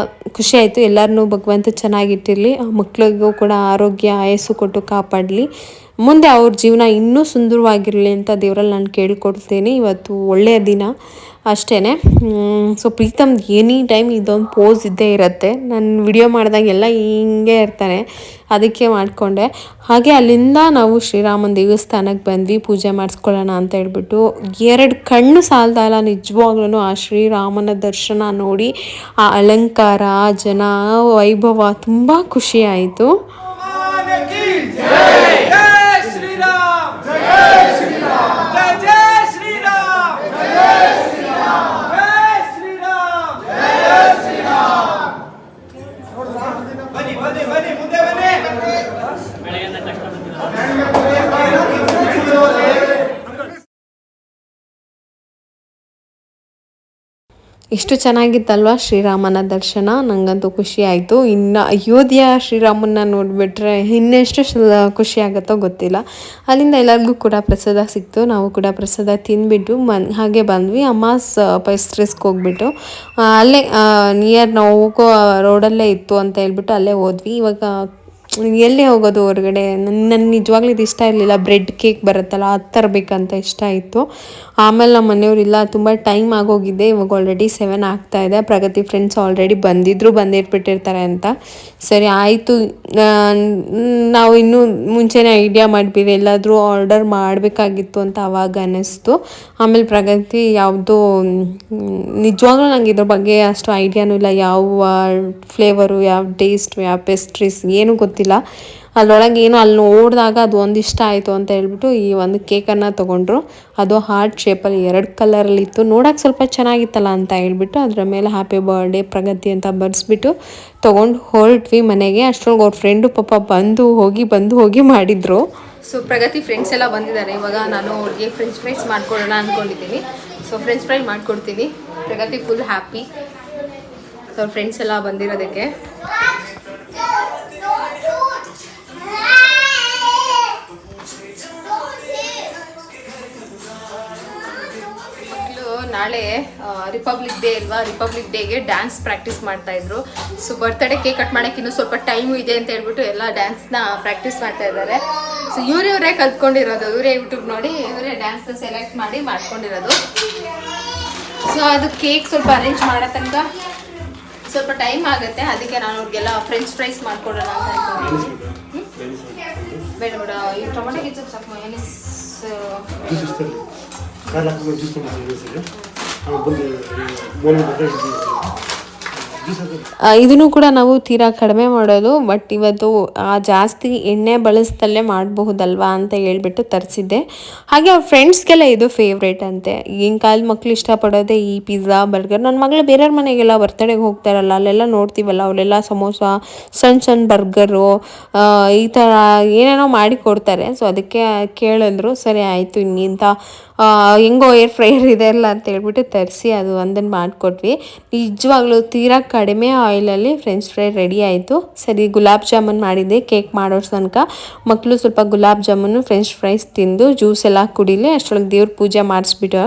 ಖುಷಿ ಆಯಿತು. ಎಲ್ಲರನ್ನೂ ಭಗವಂತ ಚೆನ್ನಾಗಿಟ್ಟಿರಲಿ, ಮಕ್ಕಳಿಗೂ ಕೂಡ ಆರೋಗ್ಯ ಆಯಸ್ಸು ಕೊಟ್ಟು ಕಾಪಾಡಲಿ. ಮುಂದೆ ಅವ್ರ ಜೀವನ ಇನ್ನೂ ಸುಂದರವಾಗಿರಲಿ ಅಂತ ದೇವರಲ್ಲಿ ನಾನು ಕೇಳ್ಕೊಡ್ತೀನಿ. ಇವತ್ತು ಒಳ್ಳೆಯ ದಿನ ಅಷ್ಟೇ. ಸೊ ಪ್ರೀತಮ್ ಎನಿ ಟೈಮ್ ಇದೊಂದು ಪೋಸ್ ಇದ್ದೇ ಇರುತ್ತೆ. ನಾನು ವಿಡಿಯೋ ಮಾಡಿದಾಗೆಲ್ಲ ಹಿಂಗೆ ಇರ್ತಾನೆ, ಅದಕ್ಕೆ ಮಾಡಿಕೊಂಡೆ. ಹಾಗೆ ಅಲ್ಲಿಂದ ನಾವು ಶ್ರೀರಾಮನ ದೇವಸ್ಥಾನಕ್ಕೆ ಬಂದ್ವಿ ಪೂಜೆ ಮಾಡಿಸ್ಕೊಳ್ಳೋಣ ಅಂತ ಹೇಳ್ಬಿಟ್ಟು. 2 ಕಣ್ಣು ಸಾಲದಲ್ಲ ನಿಜವಾಗ್ಲೂ ಆ ಶ್ರೀರಾಮನ ದರ್ಶನ ನೋಡಿ, ಆ ಅಲಂಕಾರ, ಜನ, ವೈಭವ ತುಂಬ ಖುಷಿ ಆಯಿತು. ಎಷ್ಟು ಚೆನ್ನಾಗಿತ್ತಲ್ವ ಶ್ರೀರಾಮನ ದರ್ಶನ, ನನಗಂತೂ ಖುಷಿ ಆಯಿತು. ಇನ್ನು ಅಯೋಧ್ಯೆಯ ಶ್ರೀರಾಮನ್ನ ನೋಡಿಬಿಟ್ರೆ ಇನ್ನೆಷ್ಟು ಖುಷಿ ಆಗುತ್ತೋ ಗೊತ್ತಿಲ್ಲ. ಅಲ್ಲಿಂದ ಎಲ್ಲರಿಗೂ ಕೂಡ ಪ್ರಸಾದ ಸಿಕ್ತು. ನಾವು ಕೂಡ ಪ್ರಸಾದ ತಿಂದ್ಬಿಟ್ಟು ಹಾಗೆ ಬಂದ್ವಿ. ಅಮ್ಮಾಸ್ ಪೈಸ್ಟ್ರೀಸ್ಗೆ ಹೋಗ್ಬಿಟ್ಟು ಅಲ್ಲೇ ನಿಯರ್ ನಾವು ಹೋಗೋ ರೋಡಲ್ಲೇ ಇತ್ತು ಅಂತ ಹೇಳ್ಬಿಟ್ಟು ಅಲ್ಲೇ ಹೋದ್ವಿ. ಇವಾಗ ಎಲ್ಲಿ ಹೋಗೋದು ಹೊರಗಡೆ, ನನ್ನ ನಿಜವಾಗ್ಲೂ ಇದು ಇಷ್ಟ ಇರಲಿಲ್ಲ. ಬ್ರೆಡ್ ಕೇಕ್ ಬರುತ್ತಲ್ಲ ಅದು ತರಬೇಕಂತ ಇಷ್ಟ ಇತ್ತು. ಆಮೇಲೆ ನಮ್ಮ ಮನೆಯವರಿಲ್ಲ, ತುಂಬ ಟೈಮ್ ಆಗೋಗಿದೆ, ಇವಾಗ ಆಲ್ರೆಡಿ 7 ಆಗ್ತಾಯಿದೆ. ಪ್ರಗತಿ ಫ್ರೆಂಡ್ಸ್ ಆಲ್ರೆಡಿ ಬಂದಿಟ್ಬಿಟ್ಟಿರ್ತಾರೆ ಅಂತ. ಸರಿ ಆಯಿತು, ನಾವು ಇನ್ನೂ ಮುಂಚೆನೇ ಐಡಿಯಾ ಮಾಡಿಬಿಡಿ ಎಲ್ಲಾದರೂ ಆರ್ಡರ್ ಮಾಡಬೇಕಾಗಿತ್ತು ಅಂತ ಆವಾಗ ಅನ್ನಿಸ್ತು. ಆಮೇಲೆ ಪ್ರಗತಿ ಯಾವುದೋ ನಿಜವಾಗ್ಲೂ ನನಗೆ ಇದ್ರ ಬಗ್ಗೆ ಅಷ್ಟು ಐಡಿಯಾನೂ ಇಲ್ಲ, ಯಾವ ಫ್ಲೇವರು, ಯಾವ ಟೇಸ್ಟು, ಯಾವ ಪೇಸ್ಟ್ರೀಸ್ ಏನೂ ಗೊತ್ತಿಲ್ಲ. ಅದರೊಳಗೆ ಏನೋ ಅಲ್ಲಿ ನೋಡಿದಾಗ ಅದು ಒಂದು ಇಷ್ಟ ಆಯಿತು ಅಂತ ಹೇಳ್ಬಿಟ್ಟು ಈ ಒಂದು ಕೇಕನ್ನು ತೊಗೊಂಡ್ರು. ಅದು ಹಾರ್ಟ್ ಶೇಪಲ್ಲಿ 2 ಕಲರಲ್ಲಿತ್ತು. ನೋಡೋಕೆ ಸ್ವಲ್ಪ ಚೆನ್ನಾಗಿತ್ತಲ್ಲ ಅಂತ ಹೇಳ್ಬಿಟ್ಟು ಅದರ ಮೇಲೆ ಹ್ಯಾಪಿ ಬರ್ಡೇ ಪ್ರಗತಿ ಅಂತ ಬರೆಸ್ಬಿಟ್ಟು ತೊಗೊಂಡು ಹೊರಟ್ವಿ ಮನೆಗೆ. ಅಷ್ಟರೊಳಗೆ ಅವ್ರ ಫ್ರೆಂಡು ಪಾಪ ಬಂದು ಹೋಗಿ ಮಾಡಿದರು. ಸೊ ಪ್ರಗತಿ ಫ್ರೆಂಡ್ಸ್ ಎಲ್ಲ ಬಂದಿದ್ದಾರೆ. ಇವಾಗ ನಾನು ಅವ್ರಿಗೆ ಫ್ರೆಂಚ್ ಫ್ರೈಸ್ ಮಾಡ್ಕೊಡೋಣ ಅಂದ್ಕೊಂಡಿದ್ದೀನಿ. ಸೊ ಫ್ರೆಂಚ್ ಫ್ರೈ ಮಾಡ್ಕೊಡ್ತೀನಿ. ಪ್ರಗತಿ ಫುಲ್ ಹ್ಯಾಪಿ ಅವ್ರ ಫ್ರೆಂಡ್ಸ್ ಎಲ್ಲ ಬಂದಿರೋದಕ್ಕೆ. ನಾಳೆ ರಿಪಬ್ಲಿಕ್ ಡೇ ಅಲ್ವಾ, ರಿಪಬ್ಲಿಕ್ ಡೇಗೆ ಡ್ಯಾನ್ಸ್ ಪ್ರಾಕ್ಟೀಸ್ ಮಾಡ್ತಾಯಿದ್ರು. ಸೊ ಬರ್ತ್ಡೇ ಕೇಕ್ ಕಟ್ ಮಾಡೋಕ್ಕೆ ಇನ್ನೂ ಸ್ವಲ್ಪ ಟೈಮು ಇದೆ ಅಂತ ಹೇಳ್ಬಿಟ್ಟು ಎಲ್ಲ ಡ್ಯಾನ್ಸ್ನ ಪ್ರಾಕ್ಟೀಸ್ ಮಾಡ್ತಾ ಇದ್ದಾರೆ. ಸೊ ಇವರೇ ಕಲ್ತ್ಕೊಂಡಿರೋದು, ಇವರೇ ಯೂಟ್ಯೂಬ್ ನೋಡಿ ಇವರೇ ಡ್ಯಾನ್ಸ್ನ ಸೆಲೆಕ್ಟ್ ಮಾಡಿ ಮಾಡ್ಕೊಂಡಿರೋದು. ಸೊ ಅದು ಕೇಕ್ ಸ್ವಲ್ಪ ಅರೇಂಜ್ ಮಾಡೋ ತನಕ ಸ್ವಲ್ಪ ಟೈಮ್ ಆಗುತ್ತೆ. ಅದಕ್ಕೆ ನಾನು ಅವ್ರಿಗೆಲ್ಲ ಫ್ರೆಂಚ್ ಫ್ರೈಸ್ ಮಾಡ್ಕೊಡೋಣ ಅಂತ ಹೇಳ್ತೀನಿ. ಬೇಡ ಈ ಟೊಮೆಟೊ ಕೆಚಪ್ ಸಾಕು. ಮಯೋನೀಸ್ ಇದನ್ನು ಕೂಡ ನಾವು ತೀರಾ ಕಡಿಮೆ ಮಾಡೋದು. ಬಟ್ ಇವತ್ತು ಜಾಸ್ತಿ ಎಣ್ಣೆ ಬಳಸ್ದಲ್ಲೇ ಮಾಡಬಹುದಲ್ವಾ ಅಂತ ಹೇಳ್ಬಿಟ್ಟು ತರಿಸಿದ್ದೆ. ಹಾಗೆ ಅವ್ರ ಫ್ರೆಂಡ್ಸ್ಗೆಲ್ಲ ಇದು ಫೇವ್ರೇಟ್ ಅಂತೆ. ಈಗಿನ ಕಾಲದ ಮಕ್ಳು ಇಷ್ಟಪಡೋದೇ ಈ ಪಿಜ್ಜಾ, ಬರ್ಗರ್. ನನ್ನ ಮಗಳು ಬೇರೆಯವ್ರ ಮನೆಗೆಲ್ಲ ಬರ್ತಡೆಗೆ ಹೋಗ್ತಾರಲ್ಲ, ಅಲ್ಲೆಲ್ಲ ನೋಡ್ತೀವಲ್ಲ, ಅವಳೆಲ್ಲ ಸಮೋಸ, ಸಣ್ಣ ಬರ್ಗರು, ಈ ಥರ ಏನೇನೋ ಮಾಡಿ ಕೊಡ್ತಾರೆ. ಸೊ ಅದಕ್ಕೆ ಕೇಳಿದ್ರು. ಸರಿ ಆಯಿತು, ಇನ್ನಿಂತ ಹೆಂಗೋ ಏರ್ ಫ್ರೈಯರ್ ಇದೆ ಅಲ್ಲ ಅಂತ ಹೇಳ್ಬಿಟ್ಟು ತರಿಸಿ ಅದು ಒಂದನ್ನು ಮಾಡಿಕೊಟ್ವಿ. ನಿಜವಾಗ್ಲೂ ತೀರಾ ಕಡಿಮೆ ಆಯಿಲಲ್ಲಿ ಫ್ರೆಂಚ್ ಫ್ರೈ ರೆಡಿ ಆಯಿತು. ಸರಿ ಗುಲಾಬ್ ಜಾಮೂನ್ ಮಾಡಿದ್ದೆ ಕೇಕ್ ಮಾಡೋ ತನಕ. ಮಕ್ಕಳು ಸ್ವಲ್ಪ ಗುಲಾಬ್ ಜಾಮೂನು ಫ್ರೆಂಚ್ ಫ್ರೈಸ್ ತಿಂದು ಜ್ಯೂಸ್ ಎಲ್ಲ ಕುಡಿಲಿ. ಅಷ್ಟರೊಳಗೆ ದೇವ್ರ ಪೂಜೆ ಮಾಡಿಸ್ಬಿಟ್ಟು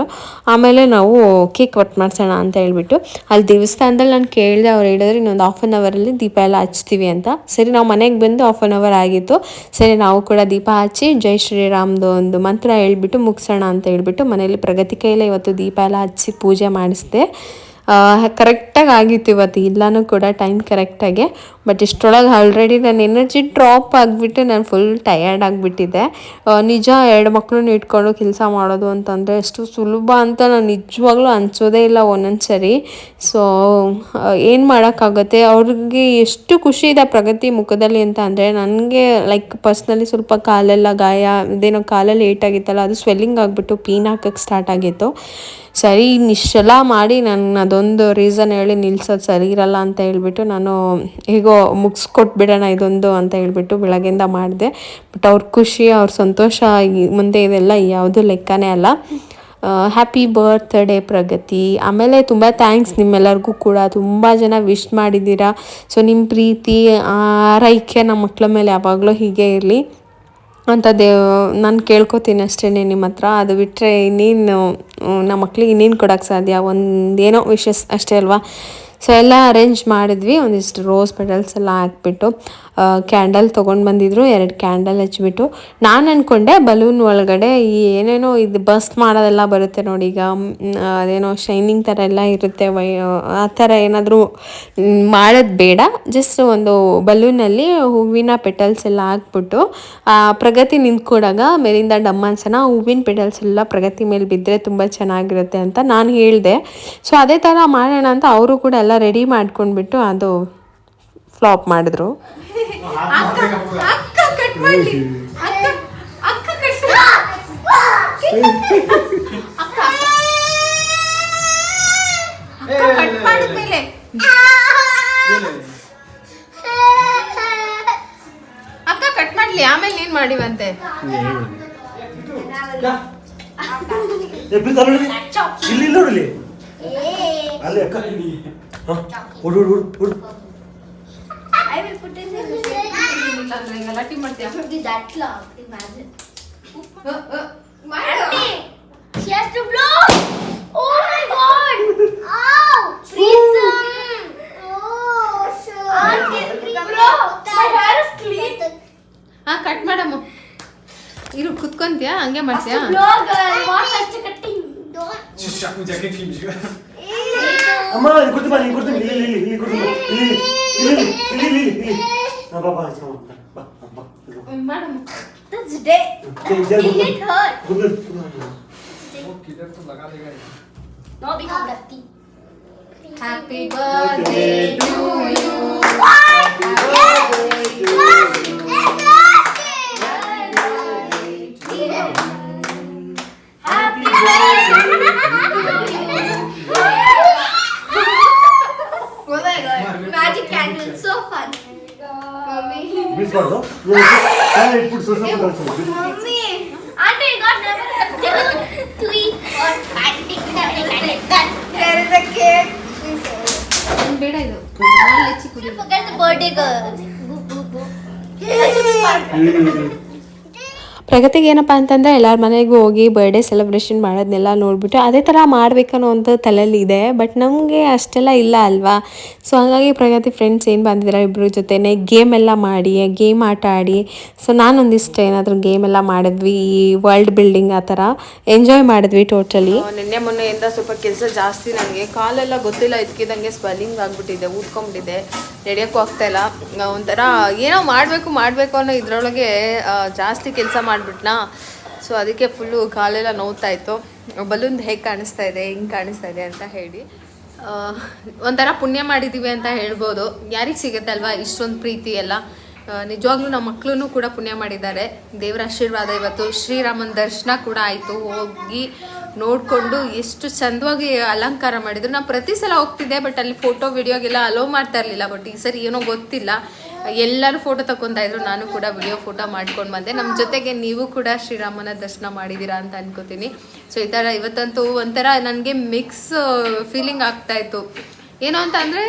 ಆಮೇಲೆ ನಾವು ಕೇಕ್ ಕಟ್ ಮಾಡಿಸೋಣ ಅಂತ ಹೇಳ್ಬಿಟ್ಟು ಅಲ್ಲಿ ದೇವಸ್ಥಾನದಲ್ಲಿ ನಾನು ಕೇಳಿದೆ. ಅವ್ರು ಹೇಳಿದ್ರೆ ಇನ್ನೊಂದು 1/2 ಅವರಲ್ಲಿ ದೀಪ ಎಲ್ಲ ಹಚ್ತೀವಿ ಅಂತ. ಸರಿ ನಾವು ಮನೆಗೆ ಬಂದು 1/2 ಅವರ್ ಆಗಿತ್ತು. ಸರಿ ನಾವು ಕೂಡ ದೀಪ ಹಚ್ಚಿ ಜೈ ಶ್ರೀರಾಮ್ದು ಒಂದು ಮಂತ್ರ ಹೇಳ್ಬಿಟ್ಟು ಮುಗಿಸೋಣ ಅಂತ ಹೇಳ್ಬಿಟ್ಟು ಮನೇಲಿ ಪ್ರಗತಿ ಕೈಯಲ್ಲೇ ಇವತ್ತು ದೀಪ ಎಲ್ಲ ಹಚ್ಚಿ ಪೂಜೆ ಮಾಡಿಸಿದೆ. ಕರೆಕ್ಟಾಗಿ ಆಗಿತ್ತು ಇವತ್ತು, ಇಲ್ಲನೂ ಕೂಡ ಟೈಮ್ ಕರೆಕ್ಟಾಗೆ. ಬಟ್ ಇಷ್ಟರೊಳಗೆ ಆಲ್ರೆಡಿ ನನ್ನ ಎನರ್ಜಿ ಡ್ರಾಪ್ ಆಗಿಬಿಟ್ಟು ನಾನು ಫುಲ್ ಟಯರ್ಡ್ ಆಗಿಬಿಟ್ಟಿದ್ದೆ. ನಿಜ 2 ಮಕ್ಕಳನ್ನ ಇಟ್ಕೊಂಡು ಕೆಲಸ ಮಾಡೋದು ಅಂತಂದರೆ ಎಷ್ಟು ಸುಲಭ ಅಂತ ನಾನು ನಿಜವಾಗ್ಲೂ ಅನಿಸೋದೇ ಇಲ್ಲ ಒಂದೊಂದು ಸರಿ. ಸೊ ಏನು ಮಾಡೋಕ್ಕಾಗುತ್ತೆ. ಅವ್ರಿಗೆ ಎಷ್ಟು ಖುಷಿ ಇದೆ ಪ್ರಗತಿ ಮುಖದಲ್ಲಿ ಅಂತ ಅಂದರೆ, ನನಗೆ ಲೈಕ್ ಪರ್ಸ್ನಲಿ ಸ್ವಲ್ಪ ಕಾಲೆಲ್ಲ ಗಾಯ, ಇದೇನೋ ಕಾಲಲ್ಲಿ ಏಟಾಗಿತ್ತಲ್ಲ, ಅದು ಸ್ವೆಲ್ಲಿಂಗ್ ಆಗಿಬಿಟ್ಟು ಪೀನ್ ಹಾಕೋಕ್ಕೆ ಸ್ಟಾರ್ಟ್ ಆಗಿತ್ತು. ಸರಿ ಇಷ್ಟೆಲ್ಲ ಮಾಡಿ ನಾನು ಅದೊಂದು ರೀಸನ್ ಹೇಳಿ ನಿಲ್ಸೋದು ಸರಿ ಇರಲ್ಲ ಅಂತ ಹೇಳ್ಬಿಟ್ಟು ನಾನು ಹೇಗೋ ಮುಗಿಸ್ಕೊಟ್ಬಿಡೋಣ ಇದೊಂದು ಅಂತ ಹೇಳ್ಬಿಟ್ಟು ಬೆಳಗ್ಗೆಯಿಂದ ಮಾಡಿದೆ. ಬಟ್ ಅವ್ರ ಖುಷಿ, ಅವ್ರ ಸಂತೋಷ ಮುಂದೆ ಇದೆಲ್ಲ ಯಾವುದು ಲೆಕ್ಕನೇ ಅಲ್ಲ. ಹ್ಯಾಪಿ ಬರ್ತ್ಡೇ ಪ್ರಗತಿ. ಆಮೇಲೆ ತುಂಬ ಥ್ಯಾಂಕ್ಸ್ ನಿಮ್ಮೆಲ್ಲರಿಗೂ ಕೂಡ, ತುಂಬ ಜನ ವಿಶ್ ಮಾಡಿದ್ದೀರಾ. ಸೊ ನಿಮ್ಮ ಪ್ರೀತಿ ಆರೈಕೆ ನಮ್ಮ ಮಕ್ಕಳ ಮೇಲೆ ಯಾವಾಗಲೂ ಹೀಗೆ ಇರಲಿ ಅಂತ ನಾನು ಕೇಳ್ಕೊತೀನಿ ಅಷ್ಟೇ ನಿಮ್ಮ ಹತ್ರ. ಅದು ಬಿಟ್ಟರೆ ಇನ್ನೇನು ನಮ್ಮ ಮಕ್ಳಿಗೆ ಇನ್ನೇನು ಕೊಡೋಕ್ಕೆ ಸಾಧ್ಯ, ಒಂದೇನೋ ವಿಶಸ್ ಅಷ್ಟೇ ಅಲ್ವಾ. ಸೊ ಎಲ್ಲ ಅರೇಂಜ್ ಮಾಡಿದ್ವಿ. ಒಂದಿಷ್ಟು ರೋಸ್ ಪೆಟಲ್ಸ್ ಎಲ್ಲ ಹಾಕ್ಬಿಟ್ಟು ಕ್ಯಾಂಡಲ್ ತೊಗೊಂಡು ಬಂದಿದ್ರು, 2 ಕ್ಯಾಂಡಲ್ ಹಚ್ಬಿಟ್ಟು ನಾನು ಅಂದ್ಕೊಂಡೆ ಬಲೂನ್ ಒಳಗಡೆ ಈ ಏನೇನೋ ಇದು ಬಸ್ಟ್ ಮಾಡೋದೆಲ್ಲ ಬರುತ್ತೆ ನೋಡಿ, ಈಗ ಅದೇನೋ ಶೈನಿಂಗ್ ಥರ ಎಲ್ಲ ಇರುತ್ತೆ, ಆ ಥರ ಏನಾದರೂ ಮಾಡೋದು ಬೇಡ, ಜಸ್ಟ್ ಒಂದು ಬಲೂನಲ್ಲಿ ಹೂವಿನ ಪೆಟಲ್ಸ್ ಎಲ್ಲ ಹಾಕ್ಬಿಟ್ಟು ಪ್ರಗತಿ ನಿಂತ್ಕೊಡಾಗ ಮೇಲಿಂದ ಡಮ್ಮನ್ಸನ ಹೂವಿನ ಪೆಟಲ್ಸ್ ಎಲ್ಲ ಪ್ರಗತಿ ಮೇಲೆ ಬಿದ್ದರೆ ತುಂಬ ಚೆನ್ನಾಗಿರುತ್ತೆ ಅಂತ ನಾನು ಹೇಳಿದೆ. ಸೊ ಅದೇ ಥರ ಮಾಡೋಣ ಅಂತ ಅವರು ಕೂಡ ಎಲ್ಲ ರೆಡಿ ಮಾಡ್ಕೊಂಡ್ಬಿಟ್ಟು ಅದು ಫ್ಲಾಪ್ ಮಾಡಿದ್ರು. ಅಕ್ಕ ಕಟ್ ಮಾಡ್ಲಿ, ಆಮೇಲೆ ನೀನ್ ಮಾಡಿವಂತೆ. ಇಲ್ಲಿ ನೋಡಲಿ ಅಲ್ಲಿ ಅಕ್ಕ ಹುಡು ಹುಡು ಹುಡು I will put it in the same. ಗಲಾಟೆ ಮಾಡ್ತೀಯ? Be that long. Imagine. Auntie, she has to blow. Oh my God! Ow! Breathe. Oh, sure. Auntie, blow. My hair is clean. ಹಾ ಕಟ್ ಮಾಡಮ್ಮ. ಇರು ಕುತ್ಕೊಂತೀಯಾ ಹಂಗೆ ಮಾಡ್ತೀಯಾ? Blow, girl. What has to cutting? Don't. ಅಮ್ಮ ಇಲ್ಲಿ ಕೂತು ಬಾ, ಇಲ್ಲಿ ಕೂತು ಇಲ್ಲಿ ಇಲ್ಲಿ ಇಲ್ಲಿ ಕೂತು ಇಲ್ಲಿ ಇಲ್ಲಿ ಇಲ್ಲಿ ಇಲ್ಲಿ ಇಲ್ಲಿ ಬಾ ಬಾ ಬಾ ಬಾ ಮಾಡಮ್ಮ. That's dead. Did it hurt? No, because lucky. Happy birthday to you. Happy birthday to you. Happy birthday. Oh my God! Magic candle, so fun. Mommy. Miss ಮಾಡ್ದು ನಾನು ಇಟ್ಬಿಟ್ಟು ಸ್ವಲ್ಪ ಕಳಿಸ್ತೀನಿ. Mommy. Auntie, you got never 3 or 5. There is a cake. ಬೇಡ ಇದು. ನಾನು ಲೆಚ್ಚಿ ಕುಡಿ. Forget the birthday girl. Boo boo boo. ಪ್ರಗತಿಗೆ ಏನಪ್ಪ ಅಂತಂದರೆ ಎಲ್ಲರ ಮನೆಗೂ ಹೋಗಿ ಬರ್ಡೇ ಸೆಲೆಬ್ರೇಷನ್ ಮಾಡೋದನ್ನೆಲ್ಲ ನೋಡಿಬಿಟ್ಟು ಅದೇ ಥರ ಮಾಡಬೇಕನ್ನೋ ಅಂತ ತಲೆಯಲ್ಲಿ ಇದೆ. ಬಟ್ ನಮಗೆ ಅಷ್ಟೆಲ್ಲ ಇಲ್ಲ ಅಲ್ವಾ. ಸೊ ಹಾಗಾಗಿ ಪ್ರಗತಿ ಫ್ರೆಂಡ್ಸ್ ಏನು ಬಂದಿದ್ದಾರೆ ಇಬ್ಬರ ಜೊತೆನೇ ಗೇಮ್ ಎಲ್ಲ ಮಾಡಿ, ಗೇಮ್ ಆಟ ಆಡಿ, ಸೊ ನಾನೊಂದಿಷ್ಟು ಏನಾದರೂ ಗೇಮ್ ಎಲ್ಲ ಮಾಡಿದ್ವಿ, ಈ ವರ್ಲ್ಡ್ ಬಿಲ್ಡಿಂಗ್ ಆ ಥರ ಎಂಜಾಯ್ ಮಾಡಿದ್ವಿ ಟೋಟಲಿ. ನಿನ್ನೆ ಮೊನ್ನೆಯಿಂದ ಸ್ವಲ್ಪ ಕೆಲಸ ಜಾಸ್ತಿ, ನನಗೆ ಕಾಲೆಲ್ಲ ಗೊತ್ತಿಲ್ಲ ಇದಕ್ಕಿದ್ದಂಗೆ ಸ್ವೆಲ್ಲಿಂಗ್ ಆಗಿಬಿಟ್ಟಿದೆ, ಊದ್ಕೊಂಡ್ಬಿಟ್ಟಿದೆ, ನಡೆಯೋಕ್ಕೂ ಆಗ್ತಾಯಿಲ್ಲ. ಒಂಥರ ಏನೋ ಮಾಡಬೇಕು ಅನ್ನೋ ಇದರೊಳಗೆ ಜಾಸ್ತಿ ಕೆಲಸ ಮಾಡಿಬಿಟ್ನಾ. ಸೊ ಅದಕ್ಕೆ ಫುಲ್ಲು ಕಾಲೆಲ್ಲ ನೋವ್ತಾ ಇತ್ತು. ಬಲೂನ್ ಹೇಗೆ ಕಾಣಿಸ್ತಾ ಇದೆ, ಹಿಂಗೆ ಕಾಣಿಸ್ತಾ ಇದೆ ಅಂತ ಹೇಳಿ ಒಂಥರ ಪುಣ್ಯ ಮಾಡಿದ್ದೀವಿ ಅಂತ ಹೇಳ್ಬೋದು. ಯಾರಿಗೆ ಸಿಗುತ್ತೆ ಅಲ್ವಾ ಇಷ್ಟೊಂದು ಪ್ರೀತಿ ಎಲ್ಲ. ನಿಜವಾಗ್ಲೂ ನಮ್ಮ ಮಕ್ಕಳು ಕೂಡ ಪುಣ್ಯ ಮಾಡಿದ್ದಾರೆ. ದೇವರ ಆಶೀರ್ವಾದ. ಇವತ್ತು ಶ್ರೀರಾಮನ ದರ್ಶನ ಕೂಡ ಆಯಿತು. ಹೋಗಿ ನೋಡಿಕೊಂಡು ಎಷ್ಟು ಚಂದವಾಗಿ ಅಲಂಕಾರ ಮಾಡಿದ್ರು. ನಾನು ಪ್ರತಿ ಸಲ ಹೋಗ್ತಿದ್ದೆ, ಬಟ್ ಅಲ್ಲಿ ಫೋಟೋ ವಿಡಿಯೋಗೆಲ್ಲ ಅಲೋ ಮಾಡ್ತಾ ಇರಲಿಲ್ಲ. ಬಟ್ ಈ ಸರಿ ಏನೋ ಗೊತ್ತಿಲ್ಲ, ಎಲ್ಲರೂ ಫೋಟೋ ತಗೊತಾ ಇದ್ರು. ನಾನು ಕೂಡ ವಿಡಿಯೋ ಫೋಟೋ ಮಾಡ್ಕೊಂಡು ಬಂದೆ. ನಮ್ಮ ಜೊತೆಗೆ ನೀವು ಕೂಡ ಶ್ರೀರಾಮನ ದರ್ಶನ ಮಾಡಿದ್ದೀರಾ ಅಂತ ಅನ್ಕೋತೀನಿ. ಸೊ ಈ ಥರ ಇವತ್ತಂತೂ ಒಂಥರ ನನಗೆ ಮಿಕ್ಸ್ ಫೀಲಿಂಗ್ ಆಗ್ತಾಯಿತ್ತು. ಏನು ಅಂತ ಅಂದರೆ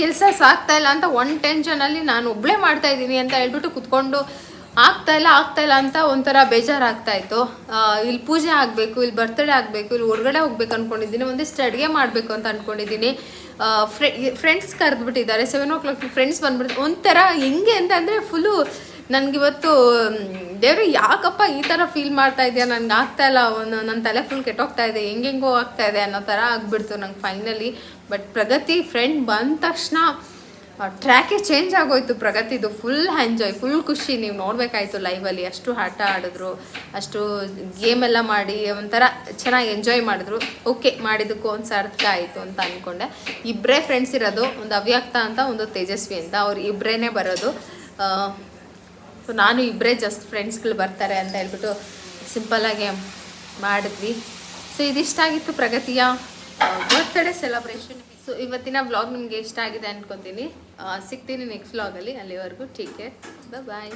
ಕೆಲಸ ಸಾಕ್ತಾ ಇಲ್ಲ ಅಂತ ಒಂದು ಟೆನ್ಷನಲ್ಲಿ ನಾನು ಒಬ್ಬಳೇ ಮಾಡ್ತಾಯಿದ್ದೀನಿ ಅಂತ ಹೇಳ್ಬಿಟ್ಟು ಕುತ್ಕೊಂಡು ಆಗ್ತಾ ಇಲ್ಲ ಅಂತ ಒಂಥರ ಬೇಜಾರಾಗ್ತಾಯಿತ್ತು. ಇಲ್ಲಿ ಪೂಜೆ ಆಗಬೇಕು, ಇಲ್ಲಿ ಬರ್ತಡೇ ಆಗಬೇಕು, ಇಲ್ಲಿ ಹೊರಗಡೆ ಹೋಗ್ಬೇಕು ಅಂದ್ಕೊಂಡಿದ್ದೀನಿ, ಒಂದಿಷ್ಟು ಅಡುಗೆ ಮಾಡಬೇಕು ಅಂತ ಅಂದ್ಕೊಂಡಿದ್ದೀನಿ. ಫ್ರೆಂಡ್ಸ್ ಕರೆದ್ಬಿಟ್ಟಿದ್ದಾರೆ, 7 o'clock ಫ್ರೆಂಡ್ಸ್ ಬಂದ್ಬಿಡ್ತಾರೆ. ಒಂಥರ ಹೆಂಗೆ ಅಂತಂದರೆ ಫುಲ್ಲು ನನಗಿವತ್ತು ದೇವ್ರು ಯಾಕಪ್ಪ ಈ ಥರ ಫೀಲ್ ಮಾಡ್ತಾ ಇದೆಯಾ, ನನಗೆ ಆಗ್ತಾಯಿಲ್ಲ, ನನ್ನ ತಲೆ ಫುಲ್ ಕೆಟ್ಟೋಗ್ತಾ ಇದೆ, ಹೆಂಗೆಂಗೋ ಆಗ್ತಾಯಿದೆ ಅನ್ನೋ ಥರ ಆಗಿಬಿಡ್ತು ನಂಗೆ ಫೈನಲಿ. ಬಟ್ ಪ್ರಗತಿ ಫ್ರೆಂಡ್ ಬಂದ ತಕ್ಷಣ ಟ್ರ್ಯಾಕೇ ಚೇಂಜ್ ಆಗೋಯ್ತು ಪ್ರಗತಿದು. ಫುಲ್ ಎಂಜಾಯ್, ಫುಲ್ ಖುಷಿ. ನೀವು ನೋಡಬೇಕಾಯ್ತು ಲೈವಲ್ಲಿ. ಅಷ್ಟು ಆಟ ಆಡಿದ್ರು, ಅಷ್ಟು ಗೇಮೆಲ್ಲ ಮಾಡಿ ಒಂಥರ ಚೆನ್ನಾಗಿ ಎಂಜಾಯ್ ಮಾಡಿದ್ರು. ಓಕೆ, ಮಾಡಿದ್ದಕ್ಕೂ ಒಂದು ಸಾರ್ಥಕ ಆಯಿತು ಅಂತ ಅಂದ್ಕೊಂಡೆ. ಇಬ್ಬರೇ ಫ್ರೆಂಡ್ಸ್ ಇರೋದು, ಒಂದು ಅವ್ಯಕ್ತ ಅಂತ, ಒಂದು ತೇಜಸ್ವಿ ಅಂತ. ಅವ್ರು ಇಬ್ಬರೇ ಬರೋದು. ಸೊ ನಾನು ಇಬ್ಬರೇ ಜಸ್ಟ್ ಫ್ರೆಂಡ್ಸ್ಗಳು ಬರ್ತಾರೆ ಅಂತ ಹೇಳ್ಬಿಟ್ಟು ಸಿಂಪಲ್ಲಾಗಿ ಮಾಡಿದ್ವಿ. ಸೊ ಇದಿಷ್ಟಾಗಿತ್ತು ಪ್ರಗತಿಯ ಬರ್ತ್ಡೇ ಸೆಲೆಬ್ರೇಷನ್. ಸೊ ಇವತ್ತಿನ ವ್ಲಾಗ್ ನಿಮಗೆ ಇಷ್ಟ ಆಗಿದೆ ಅಂದ್ಕೊತೀನಿ. ಸಿಗ್ತೀನಿ ನೆಕ್ಸ್ಟ್ ವ್ಲಾಗಲ್ಲಿ. ಅಲ್ಲಿವರೆಗೂ ಟೇಕ್ ಕೇರ್, ಬಾಯ್.